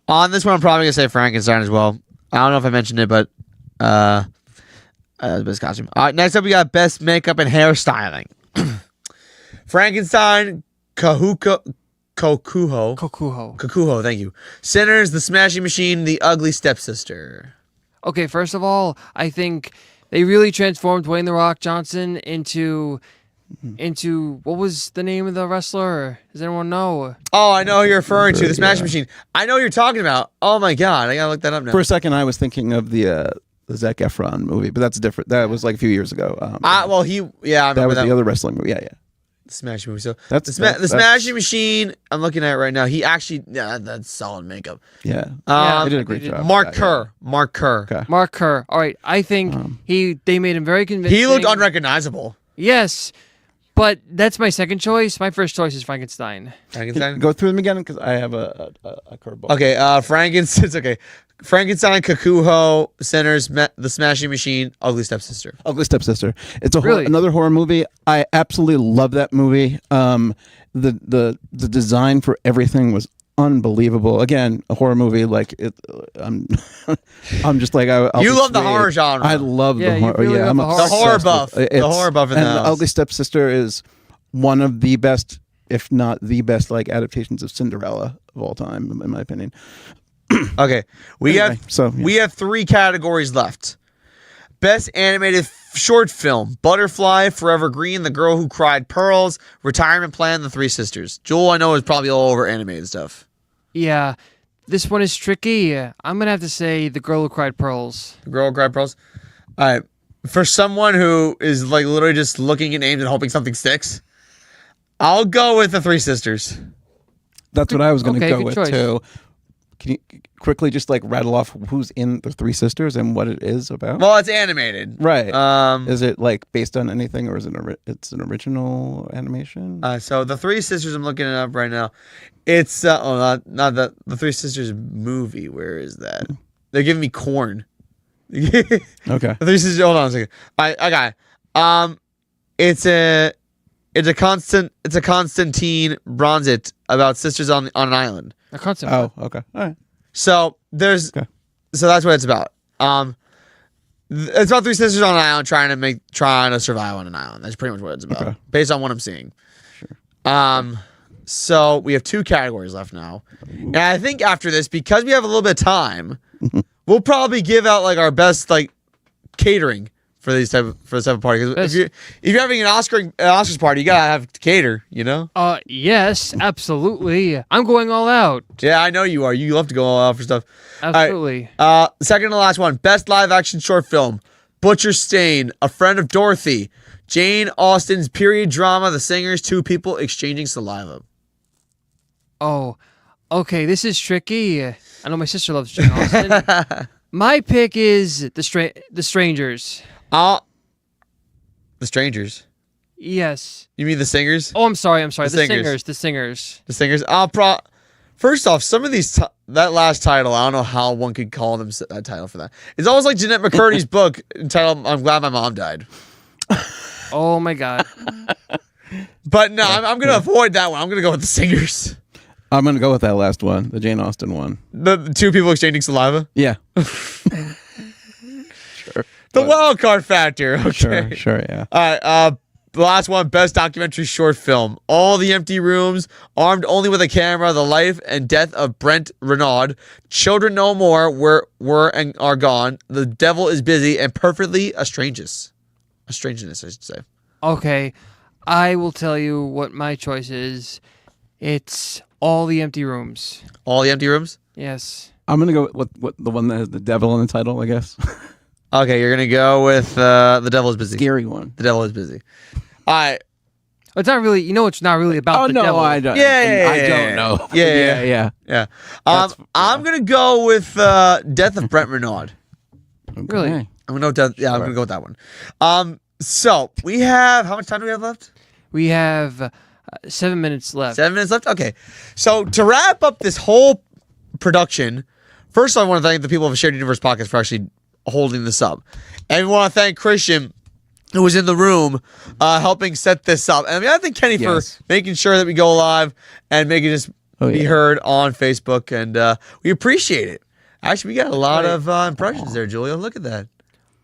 On this one, I'm probably gonna say Frankenstein as well. I don't know if I mentioned it, but best costume. All right. Next up, we got best makeup and hairstyling. Frankenstein, Kokuho. Kokuho. Thank you. Sinners, The Smashing Machine, The Ugly Stepsister. Okay, first of all, I think they really transformed Dwayne The Rock Johnson into what was the name of the wrestler? Does anyone know? Oh, I know who you're referring to. The Smashing Machine. I know who you're talking about. Oh my God, I gotta look that up now. For a second, I was thinking of the Zac Efron movie, but that's different. That was like a few years ago. I that remember was that. the other wrestling movie. Yeah. The Smashing movie. So That's- the Smashing Machine. I'm looking at it right now. He actually, that's solid makeup. Yeah. Yeah, They did a great they did. job. Mark Yeah, Kerr. Mark Kerr. Okay. Mark Kerr. All right, I think they made him very convincing. He looked unrecognizable. Yes, but that's my second choice. My first choice is Frankenstein. Frankenstein. Go through them again because I have a curveball. Okay, Frankenstein. It's okay. Frankenstein, Kokuho, Sinners, The Smashing Machine, Ugly Stepsister. Ugly Stepsister. It's Really? another horror movie. I absolutely love that movie. The design for everything was unbelievable. Again, a horror movie. Like it, I'm just like I'll You be love the swayed. horror genre. I love Yeah, the you horror. really Yeah, love I'm the horror obsessed genre. The horror with buff. it. The horror buff in and the the house. Ugly Stepsister is one of the best, if not the best, like adaptations of Cinderella of all time, in my opinion. Okay, we Anyway, we have 3 categories left. Best animated short film: Butterfly, Forever Green, The Girl Who Cried Pearls, Retirement Plan, The Three Sisters. Joel, I know, is probably all over animated stuff. Yeah, This one is tricky. I'm gonna have to say The Girl Who Cried Pearls. The Girl Who Cried Pearls. All right. For someone who is like literally just looking at names and hoping something sticks, I'll go with The Three Sisters. That's what I was going to Okay, go good with choice. too. Can you quickly just like rattle off who's in the Three Sisters and what it is about? Well, it's animated. Right. Is Is it like based on anything, or is it it's an original animation? so The Three Sisters, I'm looking it up right now. It's not the Three Sisters movie. Where is that? They're giving me corn. The Okay. Three Sisters. Hold on a second. I got it. It's a Constantine Bronzit about sisters on an island. A concept. Oh, okay. All right. So there's Okay. so that's what it's about. It's about three sisters on an island trying to survive on an island. That's pretty much what it's about, Okay. based on what I'm seeing. So we have 2 categories left now, and I think after this, because we have a little bit of time, we'll probably give out like our best like catering for this type of party. Because if you're having an Oscars party, you gotta have to cater. You know? Yes, absolutely. I'm going all out. Yeah, I know you are. You love to go all out for stuff. Absolutely. Second to last one, best live action short film: Butcher Stain, A Friend of Dorothy, Jane Austen's period drama, The Singers, Two People Exchanging Saliva. Oh, okay. This is tricky. I know my sister loves Jane Austen. My pick is The Strangers. The Strangers. Yes. You mean The Singers? Oh, I'm sorry. The Singers. Singers. The Singers. The Singers. First off, some of these that last title, I don't know how one could call them that title for that. It's almost like Jeanette McCurdy's book entitled "I'm Glad My Mom Died." Oh my God. But no, I'm gonna avoid that one. I'm gonna go with The Singers. I'm gonna go with that last one, the Jane Austen one. The two people exchanging saliva. Yeah. The wild card factor. Okay. Sure. Yeah. All right. The last one, best documentary short film. All the Empty Rooms, Armed Only with a Camera, The Life and Death of Brent Renaud, Children No More, Were and Are Gone, The Devil is Busy, and Perfectly A Strangeness, I should say. Okay. I will tell you what my choice is. It's All the Empty Rooms. All the Empty Rooms? Yes. I'm gonna go with what the one that has the devil in the title, I guess. Okay, you're going to go with The Devil is Busy. Scary one. The Devil is Busy. All right. It's not really. It's not really about the devil. I don't. Yeah, I don't know. Yeah. I'm going to go with Death of Brent Renaud. Really? Okay. I'm going to I'm going to go with that one. So we have, how much time do we have left? We have 7 minutes left. 7 minutes left? Okay. So to wrap up this whole production, first I want to thank the people of Shared Universe Podcast for actually holding this up. And we want to thank Christian, who was in the room helping set this up. And I mean, I think Kenny Yes. for making sure that we go live and making this be heard on Facebook. And we appreciate it. Actually, we got a lot of impressions there, Julia. Look at that.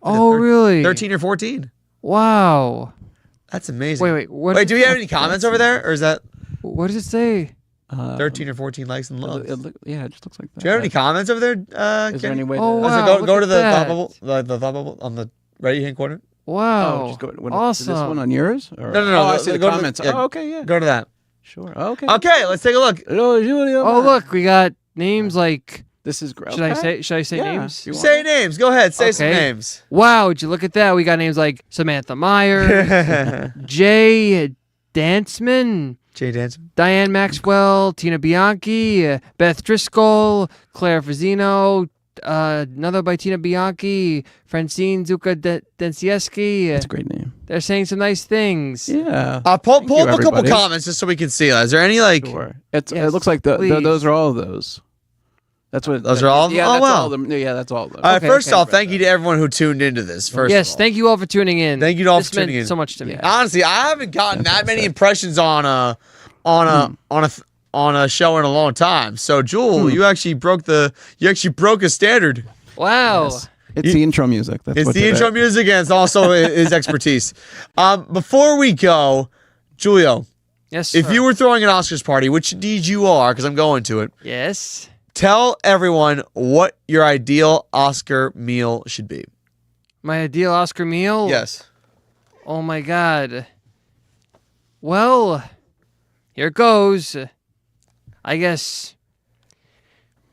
Oh, really? 13 or 14. Wow. That's amazing. Wait. What? Wait, do we have any comments over there? Or is that What does it say? 13 or 14 likes and loves? Yeah, it just looks like that. Do you have any comments over there, Is there Kenny? any way? Oh, to, wow. So look go at to the that. thought bubble, the thought bubble on the right hand corner. Wow. Oh, just go. awesome. Is this one on yours? Or? No. Oh, I see the Go to the- comments. yeah. Oh, okay, yeah. Go to that. Sure. Okay. Okay, let's take a look. Hello, Julia. Oh, look, we got names like. This is great. Should I say Yeah. names? You want Say it? names. Go ahead. Say some Okay. names. Wow, would you look at that? We got names like Samantha Myers, Jay Danceman, Jay Danson. Diane Maxwell, Tina Bianchi, Beth Driscoll, Claire Fazino, another by Tina Bianchi, Francine Zuka Densieski. That's a great name. They're saying some nice things. Yeah. Pull you, up a couple everybody. comments just so we can see. Is there any like? Sure. Yes, It looks like please. those are all of those. That's what. Those are all of them? Yeah, Oh, that's wow. all of them. Yeah, that's all of them. All right. Okay, First okay. off, thank you to everyone who tuned into this. First, Yes, of all. thank you all for tuning in. Thank you all This for tuning meant in. so much to me. Yeah. Honestly, I haven't gotten that many impressions on a show in a long time. So, Jewel, you actually broke a standard. Wow. Yes. It's the intro music. That's It's what the did intro it. music and it's also his expertise. Before we go, Julio, Yes. if sir. you were throwing an Oscars party, which indeed you are, because I'm going to it, Yes. tell everyone what your ideal Oscar meal should be. My ideal Oscar meal? Yes. Oh my God. Well, here it goes. I guess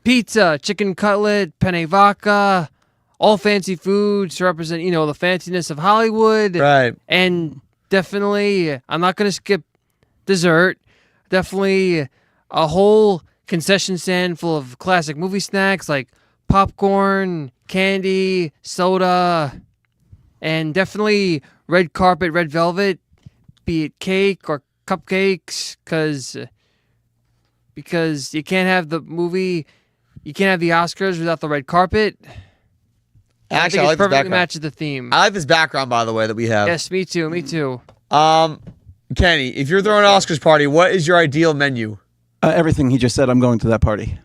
pizza, chicken cutlet, penne vodka, all fancy foods to represent, the fanciness of Hollywood. Right. And definitely, I'm not going to skip dessert. Definitely a whole concession stand full of classic movie snacks like popcorn, candy, soda, and definitely red carpet, red velvet, be it cake or cupcakes, because you can't have the movie, you can't have the Oscars without the red carpet. Actually, I I think like it this perfectly background. matches the theme. I like this background, by the way, that we have. Yes, me too. Me too. Kenny, if you're throwing an Oscars party, what is your ideal menu? Everything he just said, I'm going to that party.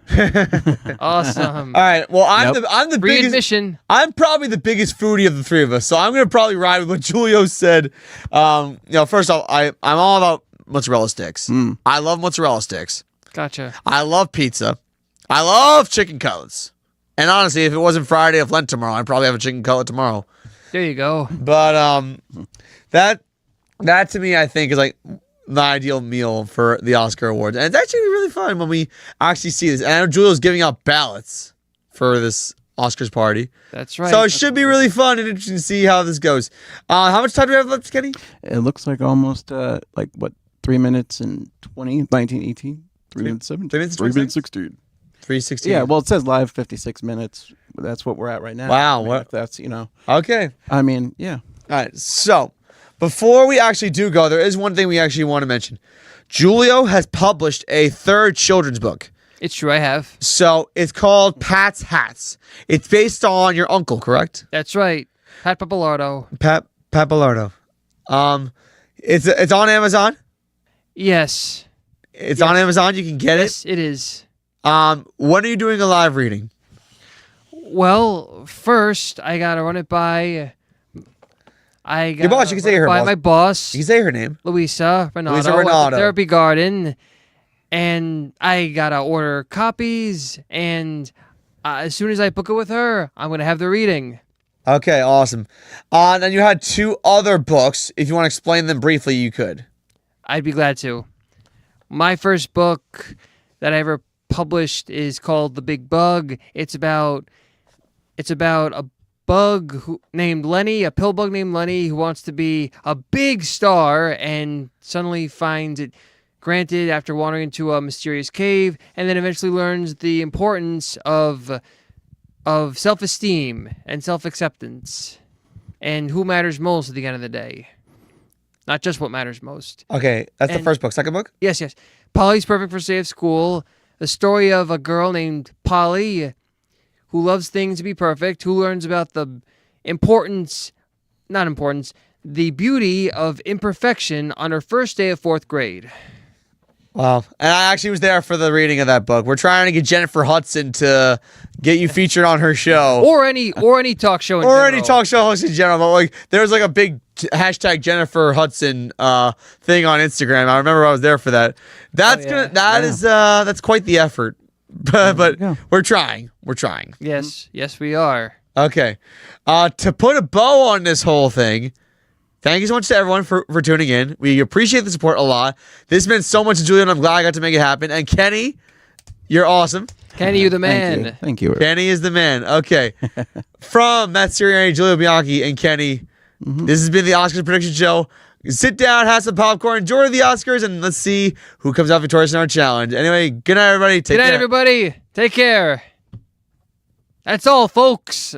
Awesome. All right. Well, Nope. I'm the Free biggest. admission. I'm probably the biggest foodie of the three of us, so I'm gonna probably ride with what Julio said. First off, I'm all about mozzarella sticks. I love mozzarella sticks. Gotcha. I love pizza. I love chicken cutlets. And honestly, if it wasn't Friday of Lent tomorrow, I'd probably have a chicken cutlet tomorrow. There you go. But that to me, I think, is like the ideal meal for the Oscar awards, and it's actually really fun when we actually see this. And I know Julio's giving out ballots for this Oscars party, That's right. so it should be really fun and interesting to see how this goes. How much time do we have left, Kenny? It looks like almost 3 minutes and 20, 19, 18, 3 minutes 17, 3 minutes, 3 minutes 16? 16. 3:16. Yeah, well, it says live 56 minutes. That's what we're at right now. Wow, I mean, what- if that's, Okay. I mean, yeah. All right. So before we actually do go, there is one thing we actually want to mention. Julio has published a third children's book. It's true. I have. So it's called Pat's Hats. It's based on your uncle, correct? That's right. Pat Papalardo. Pat Bellardo. It's on Amazon. Yes. It's on Amazon. You can get Yes, it is. it. When are you doing a live reading? Well, first I gotta run it by. Your boss, you can say her by boss. my boss, You can say her name. Luisa Renato, Luisa at Renato. the Therapy Garden, and I gotta order copies. And as soon as I book it with her, I'm gonna have the reading. Okay, awesome. Then you had two other books. If you want to explain them briefly, you could. I'd be glad to. My first book that I ever published is called The Big Bug. It's about a bug named Lenny, a pill bug named Lenny, who wants to be a big star and suddenly finds it granted after wandering into a mysterious cave, and then eventually learns the importance of self-esteem and self-acceptance and who matters most at the end of the day. Not just what matters most. Okay, that's the And- first book. Second book? Yes. Polly's Perfect for Stay at School. The story of a girl named Polly who loves things to be perfect, who learns about the the beauty of imperfection on her first day of 4th grade. Wow. And I actually was there for the reading of that book. We're trying to get Jennifer Hudson to get you featured on her show. Or any talk show in Or general. any talk show host in general. But like there's like a big hashtag Jennifer Hudson thing on Instagram. I remember I was there for that. That's yeah. that's quite the effort. But go. we're trying. We're trying. Yes, we are. Okay. To put a bow on this whole thing, thank you so much to everyone for tuning in. We appreciate the support a lot. This meant so much to Julian. I'm glad I got to make it happen. And Kenny, you're awesome. Kenny, you the man. Thank you. Kenny is the man. Okay. From Matt Sirianni, Julio Bianchi, and Kenny, this has been the Oscars Prediction Show. Sit down, have some popcorn, enjoy the Oscars, and let's see who comes out victorious in our challenge. Anyway, good night, everybody. Take Good night, care. everybody. Take care. That's all, folks.